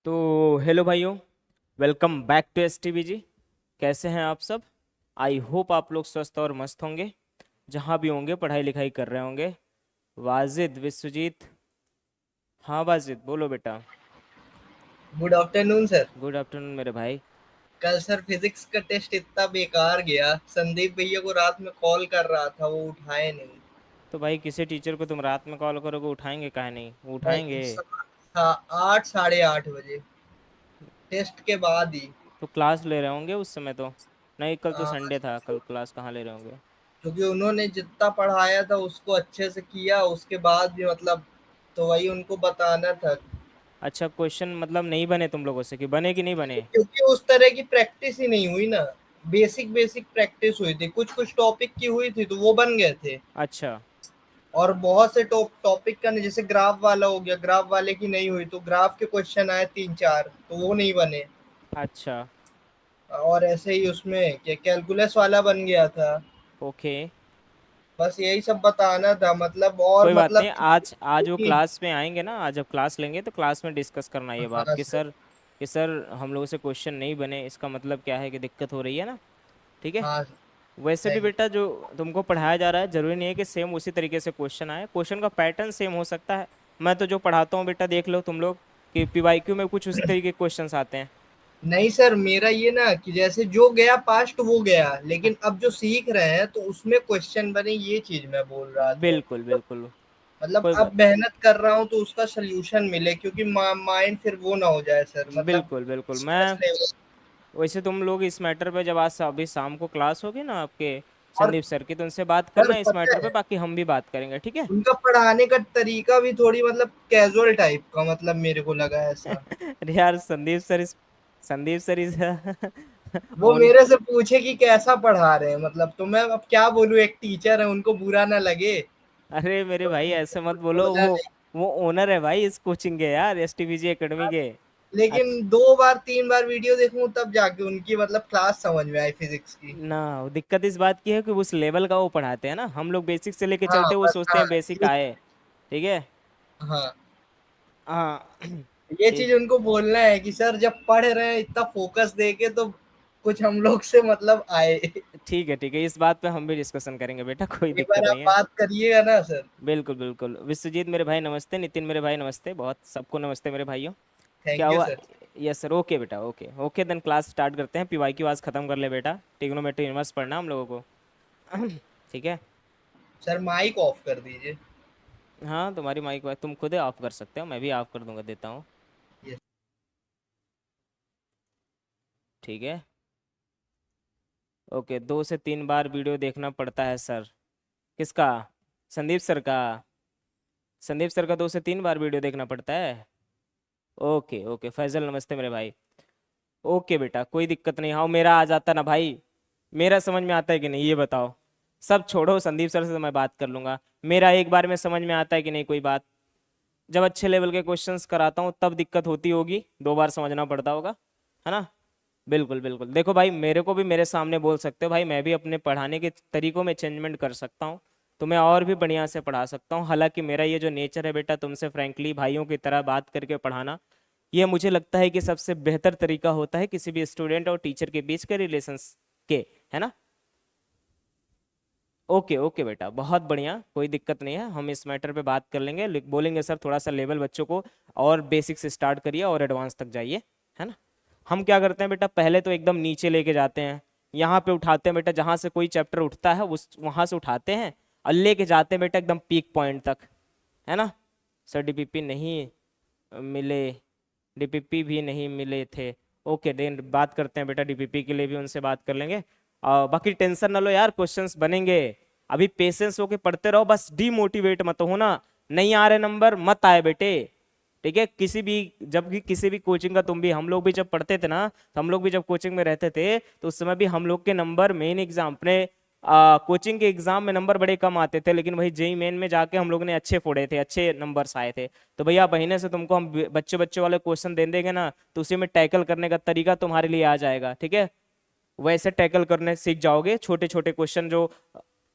तो हेलो भाइयों, welcome back to S G. कैसे हैं आप सब? आई होप आप लोग स्वस्थ और मस्त होंगे, जहाँ भी होंगे पढ़ाई लिखाई कर रहे होंगे। वाजिद, विश्वजीत। हाँ वाजिद, बोलो बेटा। Good afternoon sir. Good afternoon मेरे भाई। कल सर फिजिक्स का टेस्ट इतना बेकार गया। संदीप भैया को रात में कॉल कर रहा था, वो उठाए नहीं। तो भाई किसी टीचर को तुम रात में कॉल करोगे, उठाएंगे काहे नहीं? वो उठाएंगे। 8 साढ़े 8 बजे टेस्ट के बाद ही। तो क्लास ले रहे होंगे उस समय तो। नहीं, कल तो हाँ, संडे था, कल क्लास कहाँ ले रहे होंगे। क्योंकि उन्होंने जितना पढ़ाया था उसको अच्छे से किया, उसके बाद भी मतलब तो वही उनको बताना था। अच्छा, क्वेश्चन मतलब नहीं बने तुम लोगों से कि बने कि नहीं बने? क्योंकि उस तरह की प्रैक्टिस ही नहीं हुई ना। बेसिक बेसिक प्रैक्टिस हुई थी, कुछ कुछ टॉपिक की हुई थी तो वो बन गए थे। अच्छा। और बहुत से टॉपिक का नहीं, जैसे ग्राफ वाला हो गया, ग्राफ वाले की नहीं हुई तो ग्राफ के क्वेश्चन आए 3 4 तो वो नहीं बने। अच्छा। और ऐसे ही उसमें क्या कैलकुलस वाला बन गया था। ओके। बस यही सब बताना था मतलब, और कोई बात नहीं, मतलब आज आज वो क्लास में आएंगे ना, आज जब क्लास लेंगे तो क्लास में डिस्कस करना ये बात हाँ कि सर। सर हम लोगों से क्वेश्चन नहीं बने, इसका मतलब क्या है कि दिक्कत हो रही है ना। ठीक है। हाँ वैसे भी थैंक। बेटा, जो तुमको पढ़ाया जा रहा है जरूरी नहीं है कि सेम उसी तरीके से क्वेश्चन आए, क्वेश्चन का पैटर्न सेम हो सकता है। मैं तो जो पढ़ाता हूँ बेटा, देख लो तुम लोग कि पीवाईक्यू में कुछ उसी तरीके के क्वेश्चंस आते हैं। नहीं सर, मेरा ये ना कि जैसे जो गया पास्ट वो गया, लेकिन अब जो सीख रहे हैं तो उसमें क्वेश्चन बने, ये चीज मैं बोल रहा था। बिल्कुल बिल्कुल। मतलब कोई अब बात। मेहनत कर रहा हूँ तो उसका सोल्यूशन मिले, क्योंकि माइंड फिर वो ना हो जाए सर, मतलब बिल्कुल बिल्कुल। स्ट्रेस मैं लेवल। वैसे तुम लोग इस मैटर पे जब आज अभी शाम को क्लास होगी ना आपके और संदीप सर की, तो उनसे बात सर करना इस पता मैटर पे, है, बाकी हम भी बात करेंगे, ठीक है। उनका पढ़ाने का तरीका भी थोड़ी मतलब कैजुअल टाइप का, मतलब मेरे को लगा ऐसा। अरे यार, संदीप सर इस वो उन मेरे से पूछे कि कैसा पढ़ा रहे हैं, मतलब तो मैं अब क्या बोलूं, एक टीचर है, उनको बुरा ना लगे। अरे मेरे तो भाई, ऐसे मत बोलो। बोला नहीं। वो ओनर है भाई इस कोचिंग के, यार एसटीबीजी एकेडमी के। लेकिन अच्छा। 2 बार 3 बार वीडियो देखूं तब जाके उनकी मतलब क्लास समझ में आई फिजिक्स की। ना, दिक्कत इस बात की है कि उस लेवल का वो पढ़ाते हैं ना, हम लोग बेसिक से लेके हाँ चलते हैं, वो बस, सोचते हाँ हैं बेसिक ये। आए। ठीक है। हाँ, हाँ। ये ठीक। चीज उनको बोलना है कि सर जब पढ़ रहे हैं इतना फोकस देके तो कुछ हम लोग से मतलब आए। ठीक है, ठीक है, इस बात पे हम भी डिस्कशन करेंगे बेटा, कोई एक दिक्कत बार नहीं आप है। बात करिएगा ना सर। बिल्कुल बिल्कुल। विश्वजीत मेरे भाई नमस्ते, नितिन मेरे भाई नमस्ते, बहुत सबको नमस्ते मेरे भाइयों। क्या थैंक यू हुआ? सर। यस सर, ओके बेटा, okay okay, then class start करते हैं। पीवाई की आवाज़ खत्म कर ले बेटा, ट्रिग्नोमेट्री इनवर्स पढ़ना हम लोगों को। ठीक है। सर माइक ऑफ कर दीजिए। हाँ, तुम्हारी माइक वाइक तुम खुद ऑफ कर सकते हो, मैं भी ऑफ कर दूंगा, देता हूँ। यस। ठीक है। ओके, 2 से 3 बार वीडियो देखना पड़ता है सर? किसका? संदीप सर का? संदीप सर का 2 से 3 बार वीडियो देखना पड़ता है? ओके ओके, फैजल नमस्ते मेरे भाई। ओके बेटा, कोई दिक्कत नहीं। हाँ, मेरा आ जाता ना भाई, मेरा समझ में आता है कि नहीं ये बताओ। सब छोड़ो, संदीप सर से तो मैं बात कर लूंगा। मेरा एक बार में समझ में आता है कि नहीं कोई बात? जब अच्छे लेवल के क्वेश्चंस कराता हूँ तब दिक्कत होती होगी, 2 बार समझना पड़ता होगा, है ना। बिल्कुल बिल्कुल। देखो भाई, मेरे को भी मेरे सामने बोल सकते हो भाई, मैं भी अपने पढ़ाने के तरीकों में चेंजमेंट कर सकता हूँ। तो मैं और भी बढ़िया से पढ़ा सकता हूँ। हालांकि मेरा ये जो नेचर है बेटा, तुमसे फ्रैंकली भाइयों की तरह बात करके पढ़ाना, ये मुझे लगता है कि सबसे बेहतर तरीका होता है किसी भी स्टूडेंट और टीचर के बीच के रिलेशंस के, है ना। ओके ओके बेटा, बहुत बढ़िया, कोई दिक्कत नहीं है, हम इस मैटर पे बात कर लेंगे। बोलेंगे सर थोड़ा सा लेवल बच्चों को और बेसिक से स्टार्ट करिए और एडवांस तक जाइए, है ना। हम क्या करते हैं बेटा, पहले तो एकदम नीचे लेके जाते हैं, यहाँ पे उठाते हैं बेटा, जहाँ से कोई चैप्टर उठता है उस वहाँ से उठाते हैं और लेके जाते हैं बेटा एकदम पीक पॉइंट तक, है ना। सर डीपीपी नहीं मिले, डीपीपी भी नहीं मिले थे। ओके, देन बात करते हैं बेटा, डीपीपी के लिए भी उनसे बात कर लेंगे। बाकी टेंशन ना लो यार, क्वेश्चंस बनेंगे। अभी पेशेंस होके पढ़ते रहो, बस डीमोटिवेट मत होना। नहीं आ रहे नंबर मत आए बेटे। ठीक है। किसी भी, जब भी किसी भी कोचिंग का, तुम भी, हम लोग भी जब पढ़ते थे ना, तो हम लोग भी जब कोचिंग में रहते थे तो उस समय भी हम लोग के नंबर मेन एग्जाम अपने कोचिंग के एग्जाम में नंबर बड़े कम आते थे, लेकिन वही जेई मेन में जाके हम लोग ने अच्छे फोड़े थे, अच्छे नंबर्स आए थे। तो भैया महीने से तुमको हम बच्चे बच्चे वाले क्वेश्चन दे देंगे ना, तो उसी में टैकल करने का तरीका तुम्हारे लिए आ जाएगा, ठीक है। वैसे टैकल करने सीख जाओगे, छोटे छोटे क्वेश्चन जो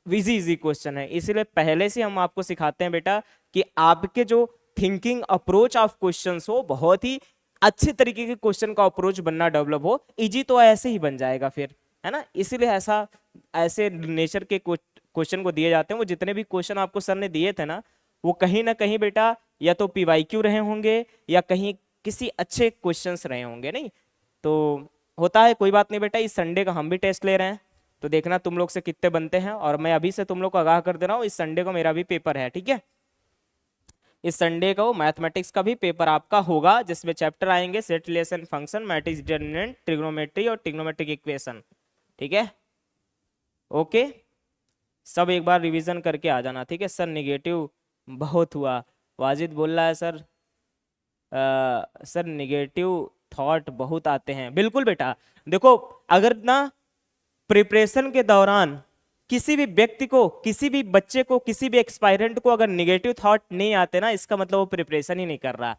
इजी इजी क्वेश्चन है, इसीलिए पहले से हम आपको सिखाते हैं बेटा कि आपके जो थिंकिंग अप्रोच ऑफ क्वेश्चंस हो बहुत ही अच्छे तरीके के क्वेश्चन का अप्रोच बनना डेवलप हो, इजी तो ऐसे ही बन जाएगा फिर, है ना। इसीलिए ऐसा ऐसे नेचर के क्वेश्चन को दिए जाते हैं। वो जितने भी क्वेश्चन आपको सर ने दिए थे ना, वो कहीं ना कहीं बेटा या तो पीवाईक्यू रहे होंगे या कहीं किसी अच्छे क्वेश्चंस रहे होंगे, नहीं तो होता है, कोई बात नहीं बेटा। इस संडे का हम भी टेस्ट ले रहे हैं, तो देखना तुम लोग से कितने बनते हैं। और मैं अभी से तुम लोग को आगाह कर दे रहा हूँ, इस संडे को मेरा भी पेपर है, ठीक है। इस संडे को मैथमेटिक्स का भी पेपर आपका होगा, जिसमें चैप्टर आएंगे set relation function, matrix determinant, trigonometry और ट्रिग्नोमेट्रिक इक्वेशन, ठीक है। ओके, सब एक बार रिवीजन करके आ जाना, ठीक है। सर निगेटिव बहुत हुआ, वाजिद बोल रहा है सर, सर निगेटिव थॉट बहुत आते हैं। बिल्कुल बेटा, देखो अगर ना प्रिपरेशन के दौरान किसी भी व्यक्ति को, किसी भी बच्चे को, किसी भी एक्सपायरेंट को अगर निगेटिव थॉट नहीं आते ना, इसका मतलब वो प्रिपरेशन ही नहीं कर रहा।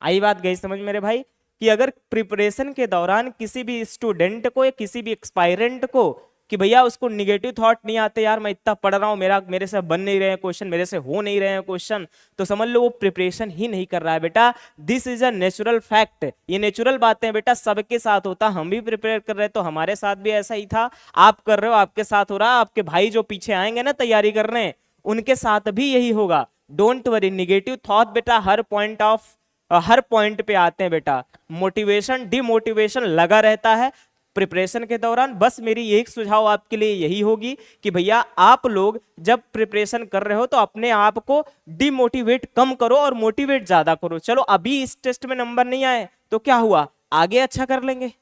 आई बात गई समझ मेरे भाई, कि अगर प्रिपरेशन के दौरान किसी भी स्टूडेंट को या किसी भी एक्सपायरेंट को कि भैया उसको निगेटिव थॉट नहीं आते, यार मैं इतना पढ़ रहा हूँ, मेरे से बन नहीं रहे हैं क्वेश्चन, मेरे से हो नहीं रहे हैं क्वेश्चन, तो समझ लो वो प्रिपरेशन ही नहीं कर रहा है बेटा। This is a natural fact, ये नेचुरल बातें हैं बेटा, सबके साथ होता। हम भी प्रिपेयर कर रहे हैं तो हमारे साथ भी ऐसा ही था, आप कर रहे हो आपके साथ हो रहा, आपके भाई जो पीछे आएंगे ना तैयारी करने, उनके साथ भी यही होगा। डोंट वरी, निगेटिव थॉट बेटा हर पॉइंट पे आते हैं बेटा। मोटिवेशन डिमोटिवेशन लगा रहता है प्रिपरेशन के दौरान। बस मेरी एक सुझाव आपके लिए यही होगी कि भैया आप लोग जब प्रिपरेशन कर रहे हो तो अपने आप को डिमोटिवेट कम करो और मोटिवेट ज्यादा करो। चलो अभी इस टेस्ट में नंबर नहीं आए तो क्या हुआ, आगे अच्छा कर लेंगे।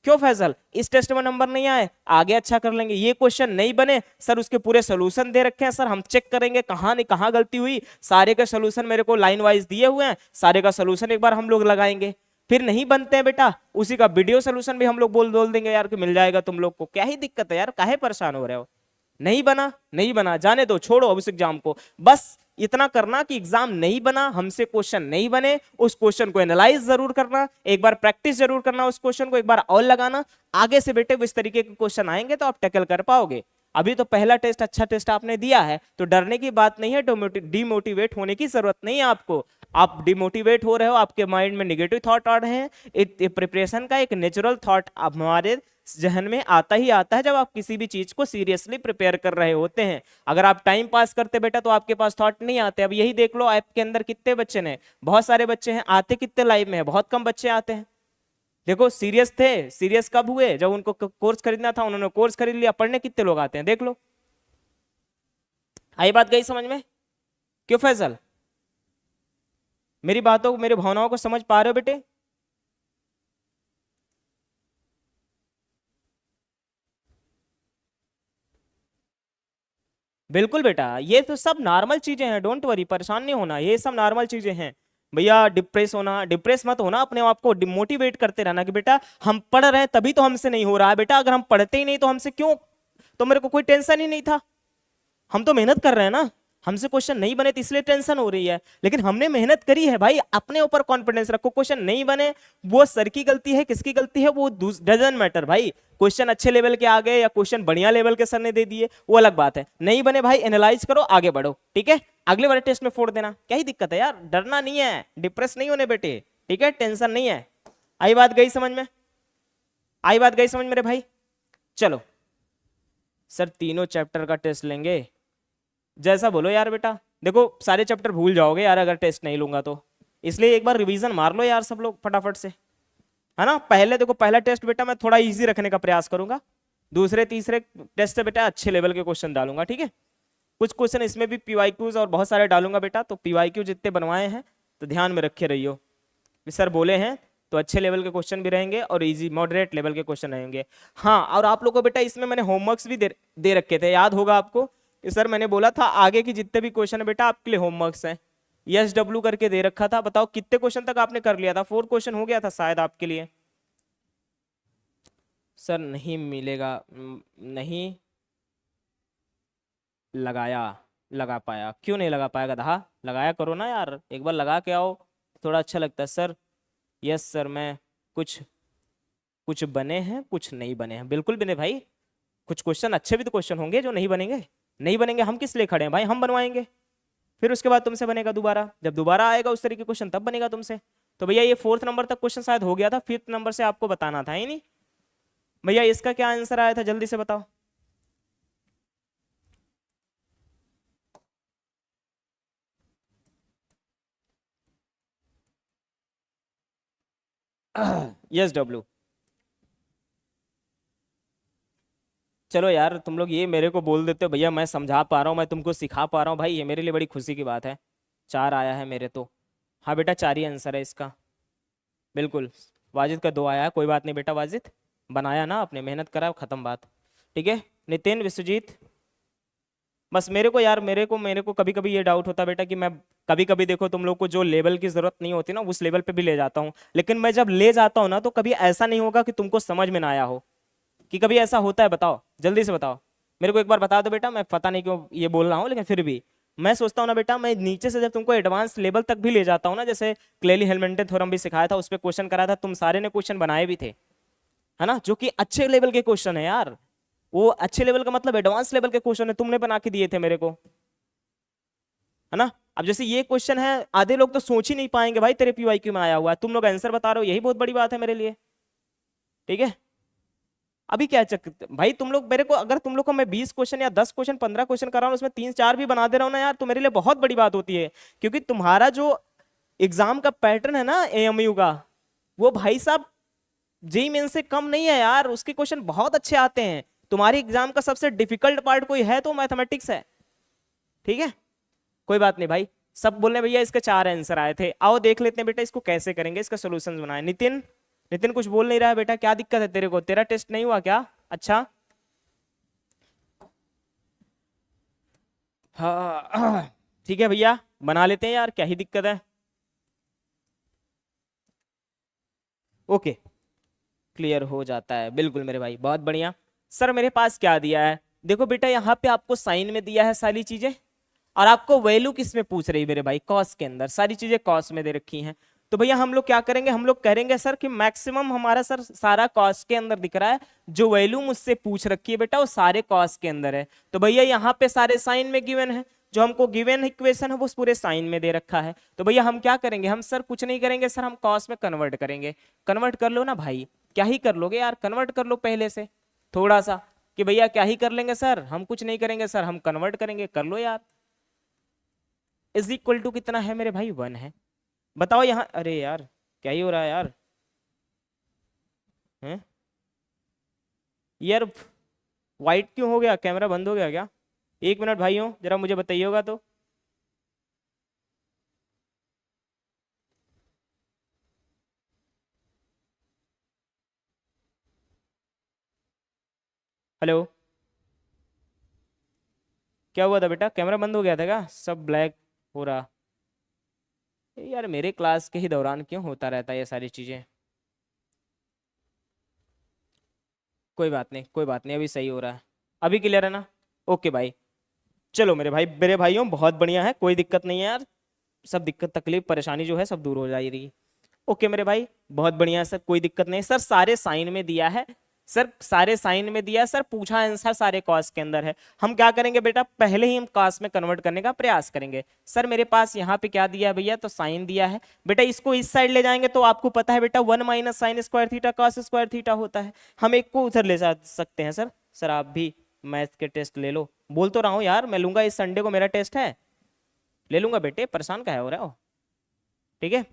क्यों फैजल, इस टेस्ट में नंबर नहीं आए, आगे अच्छा कर लेंगे। ये क्वेश्चन नहीं बने सर, उसके पूरे सोल्यूशन दे रखे हैं सर, हम चेक करेंगे कहाँ नहीं कहाँ गलती हुई, सारे का सोल्यूशन मेरे को लाइन वाइज दिए हुए हैं, सारे का सोल्यूशन एक बार हम लोग लगाएंगे। फिर नहीं बनते हैं बेटा, उसी का वीडियो सोल्यूशन भी हम लोग बोल देंगे यार कि मिल जाएगा तुम लोग को, क्या ही दिक्कत है यार, काहे परेशान हो रहे हो। नहीं बना नहीं बना, जाने दो, छोड़ो अब उस एग्जाम को। बस इतना करना कि एग्जाम नहीं बना, हमसे क्वेश्चन नहीं बने, उस क्वेश्चन को एनालाइज जरूर करना, एक बार प्रैक्टिस जरूर करना, उस क्वेश्चन को एक बार और लगाना। आगे से बेटे इस तरीके के क्वेश्चन आएंगे तो आप टैकल कर पाओगे। अभी तो पहला टेस्ट अच्छा टेस्ट आपने दिया है, तो डरने की बात नहीं है, डिमोटिवेट होने की जरूरत नहीं है आपको। आप डिमोटिवेट हो रहे हो, आपके माइंड में निगेटिव थॉट आ रहे हैं, प्रिपरेशन का एक नेचुरल थॉट हमारे जहन में आता ही आता है जब आप किसी भी चीज को सीरियसली प्रिपेयर कर रहे होते हैं। अगर आप टाइम पास करते बेटा तो आपके पास थॉट नहीं आते। अब यही देख लो आपके अंदर कितने बच्चे हैं, बहुत सारे बच्चे हैं, आते कितने लाइव में है, बहुत कम बच्चे आते हैं। देखो सीरियस थे, सीरियस कब हुए, जब उनको कोर्स खरीदना था उन्होंने कोर्स खरीद लिया, पढ़ने कितने लोग आते हैं देख लो। आई बात गई समझ में? क्यों फैजल, मेरी बातों को, मेरी भावनाओं को समझ पा रहे हो बेटे? बिल्कुल बेटा, ये तो सब नॉर्मल चीजें हैं, डोंट वरी, परेशान नहीं होना, ये सब नॉर्मल चीजें हैं भैया। डिप्रेस होना, डिप्रेस मत होना, अपने आप को डिमोटिवेट करते रहना कि बेटा हम पढ़ रहे हैं तभी तो हमसे नहीं हो रहा है। बेटा अगर हम पढ़ते ही नहीं तो हमसे क्यों, तो मेरे को कोई टेंशन ही नहीं था, हम तो मेहनत कर रहे हैं ना, हमसे क्वेश्चन नहीं बने तो इसलिए टेंशन हो रही है, लेकिन हमने मेहनत करी है भाई। अपने ऊपर कॉन्फिडेंस रखो, क्वेश्चन नहीं बने वो सर की गलती है, किसकी गलती है वो डजंट मैटर भाई। क्वेश्चन अच्छे लेवल के आ गए या क्वेश्चन बढ़िया लेवल के सर ने दे दिए वो अलग बात है, नहीं बने भाई एनालाइज करो, आगे बढ़ो, ठीक है। अगले वाले टेस्ट में फोड़ देना, क्या ही दिक्कत है यार, डरना नहीं है, डिप्रेस नहीं होने बेटे, ठीक है, टेंशन नहीं है। आई बात गई समझ में? आई बात गई समझ मेरे भाई? चलो सर तीनों चैप्टर का टेस्ट लेंगे, जैसा बोलो यार बेटा। देखो सारे चैप्टर भूल जाओगे यार अगर टेस्ट नहीं लूंगा तो, इसलिए एक बार रिवीजन मार लो यार सब लोग फटाफट से, है ना। पहले देखो पहला टेस्ट बेटा मैं थोड़ा इजी रखने का प्रयास करूंगा, दूसरे तीसरे टेस्ट से बेटा अच्छे लेवल के क्वेश्चन डालूंगा, ठीक है। कुछ क्वेश्चन इसमें भी पीवाईक्यूज और बहुत सारे डालूंगा बेटा, तो पीवाईक्यू जितने बनवाए हैं तो ध्यान में रखे रहियो, सर बोले हैं तो अच्छे लेवल के क्वेश्चन भी रहेंगे और इजी मॉडरेट लेवल के क्वेश्चन रहेंगे। हाँ और आप लोगों को बेटा इसमें मैंने होमवर्क्स भी दे रखे थे, याद होगा आपको सर, मैंने बोला था आगे की जितने भी क्वेश्चन है बेटा आपके लिए होमवर्क्स हैं, यस डब्ल्यू करके दे रखा था। बताओ कितने क्वेश्चन तक आपने कर लिया था? 4 क्वेश्चन हो गया था शायद आपके लिए। सर नहीं मिलेगा, नहीं लगा पाया, क्यों नहीं लगा पाया गधा, लगाया करो ना यार, एक बार लगा के आओ, थोड़ा अच्छा लगता है। सर यस सर, मैं कुछ कुछ बने हैं कुछ नहीं बने हैं, बिल्कुल बने भाई, कुछ क्वेश्चन अच्छे भी तो क्वेश्चन होंगे जो नहीं बनेंगे, नहीं बनेंगे हम किस लिए खड़े हैं भाई, हम बनवाएंगे, फिर उसके बाद तुमसे बनेगा दोबारा, जब दोबारा आएगा उस तरीके क्वेश्चन तब बनेगा तुमसे। तो भैया ये 4th नंबर तक क्वेश्चन शायद हो गया था, 5th नंबर से आपको बताना था, ही नहीं भैया? इसका क्या आंसर आया था, जल्दी से बताओ। Yes W. चलो यार, तुम लोग ये मेरे को बोल देते हो भैया, मैं समझा पा रहा हूँ, मैं तुमको सिखा पा रहा हूँ भाई, ये मेरे लिए बड़ी खुशी की बात है। 4 आया है मेरे तो। हाँ बेटा, 4 ही आंसर है इसका, बिल्कुल। वाजिद का 2 आया है, कोई बात नहीं बेटा, वाजिद बनाया ना आपने, मेहनत करा, खत्म बात। ठीक है नितिन, विश्वजीत। बस मेरे को यार, मेरे को कभी कभी ये डाउट होता है बेटा कि मैं कभी कभी, देखो तुम लोग को जो लेवल की जरूरत नहीं होती ना, उस लेवल पे भी ले जाता हूँ, लेकिन मैं जब ले जाता हूँ ना, तो कभी ऐसा नहीं होगा कि तुमको समझ में ना आया हो। कि कभी ऐसा होता है? बताओ, जल्दी से बताओ मेरे को, एक बार बता दो बेटा। मैं पता नहीं क्यों ये बोल रहा हूँ, लेकिन फिर भी मैं सोचता हूँ ना बेटा, मैं नीचे से जब तुमको एडवांस लेवल तक भी ले जाता हूँ ना, जैसे क्लेली हेलमेंटन थ्योरम भी सिखाया था, उस पर क्वेश्चन करा था, तुम सारे ने क्वेश्चन बनाए भी थे, है ना, जो कि अच्छे लेवल के क्वेश्चन है यार। वो अच्छे लेवल का मतलब एडवांस लेवल के क्वेश्चन है, तुमने बना के दिए थे मेरे को, है ना। अब जैसे ये क्वेश्चन है, आधे लोग तो सोच ही नहीं पाएंगे भाई, तेरे पीवाईक्यू में आया हुआ है, तुम लोग आंसर बता रहे हो, यही बहुत बड़ी बात है मेरे लिए। ठीक है, अभी क्या भाई, तुम लोग मेरे को, अगर तुम लोग को मैं 20 क्वेश्चन या 10 क्वेश्चन 15 क्वेश्चन कर रहा हूँ, उसमें 3-4 भी बना दे रहा हूँ ना यार, तो मेरे लिए बहुत बड़ी बात होती है। क्योंकि तुम्हारा जो एग्जाम का पैटर्न है ना एएमयू का, वो भाई साहब जेई मेन से कम नहीं है यार, उसके क्वेश्चन बहुत अच्छे आते हैं। तुम्हारी एग्जाम का सबसे डिफिकल्ट पार्ट कोई है तो मैथमेटिक्स है। ठीक है, कोई बात नहीं भाई, सब बोलने भैया इसके 4 आंसर आए थे, आओ देख लेते हैं बेटा इसको कैसे करेंगे, इसका सोल्यूशन बनाए। नितिन, नितिन कुछ बोल नहीं रहा है बेटा, क्या दिक्कत है तेरे को? तेरा टेस्ट नहीं हुआ क्या? अच्छा, हाँ ठीक है भैया, बना लेते हैं यार, क्या ही दिक्कत है। ओके, क्लियर हो जाता है, बिल्कुल मेरे भाई, बहुत बढ़िया। सर मेरे पास क्या दिया है, देखो बेटा, यहाँ पे आपको साइन में दिया है सारी चीजें, और आपको वैल्यू किस में पूछ रही है मेरे भाई? कॉस के अंदर, सारी चीजें कॉस में दे रखी हैं। तो भैया हम लोग क्या करेंगे, हम लोग करेंगे सर कि मैक्सिमम हमारा सर सारा कॉस के अंदर दिख रहा है, जो वैल्यू मुझसे पूछ रखी है बेटा वो सारे कॉस के अंदर है। तो भैया यहाँ पे सारे साइन में गिवन है, जो हमको गिवन इक्वेशन है वो पूरे साइन में दे रखा है। तो भैया हम क्या करेंगे, हम सर कुछ नहीं करेंगे सर, हम कॉस में कन्वर्ट करेंगे। कन्वर्ट कर लो ना भाई, क्या ही कर लोगे यार, कन्वर्ट कर लो पहले से थोड़ा सा, कि भैया क्या ही कर लेंगे सर, हम कुछ नहीं करेंगे सर, हम कन्वर्ट करेंगे, कर लो यार। इज इक्वल टू कितना है मेरे भाई? 1 है। बताओ यहाँ, अरे यार क्या ही हो रहा है यार, हैं यार, वाइट क्यों हो गया, कैमरा बंद हो गया क्या? 1 मिनट भाइयों, जरा मुझे बताइएगा तो। हेलो, क्या हुआ था बेटा, कैमरा बंद हो गया था क्या? सब ब्लैक हो रहा। यार मेरे क्लास के ही दौरान क्यों होता रहता है ये सारी चीजें? कोई बात नहीं, कोई बात नहीं, अभी सही हो रहा है, अभी क्लियर है ना? ओके भाई, चलो मेरे भाई, मेरे भाइयों बहुत बढ़िया है, कोई दिक्कत नहीं है यार, सब दिक्कत तकलीफ परेशानी जो है सब दूर हो जाएगी। ओके मेरे भाई, बहुत बढ़िया सर, कोई दिक्कत नहीं सर, सारे साइन में दिया है सर, सारे साइन में दिया सर, पूछा आंसर सारे कॉस के अंदर है। हम क्या करेंगे बेटा, पहले ही हम कॉस में कन्वर्ट करने का प्रयास करेंगे। सर मेरे पास यहाँ पे क्या दिया है भैया, तो साइन दिया है बेटा, इसको इस साइड ले जाएंगे तो आपको पता है बेटा 1 minus sine square theta cos square theta होता है, हम एक को उधर ले जा सकते हैं सर। सर आप भी मैथ के टेस्ट ले लो, बोल तो रहा हूँ यार, मैं लूंगा, इस संडे को मेरा टेस्ट है, ले लूंगा बेटे, परेशान क्या हो रहा हो? ठीक है,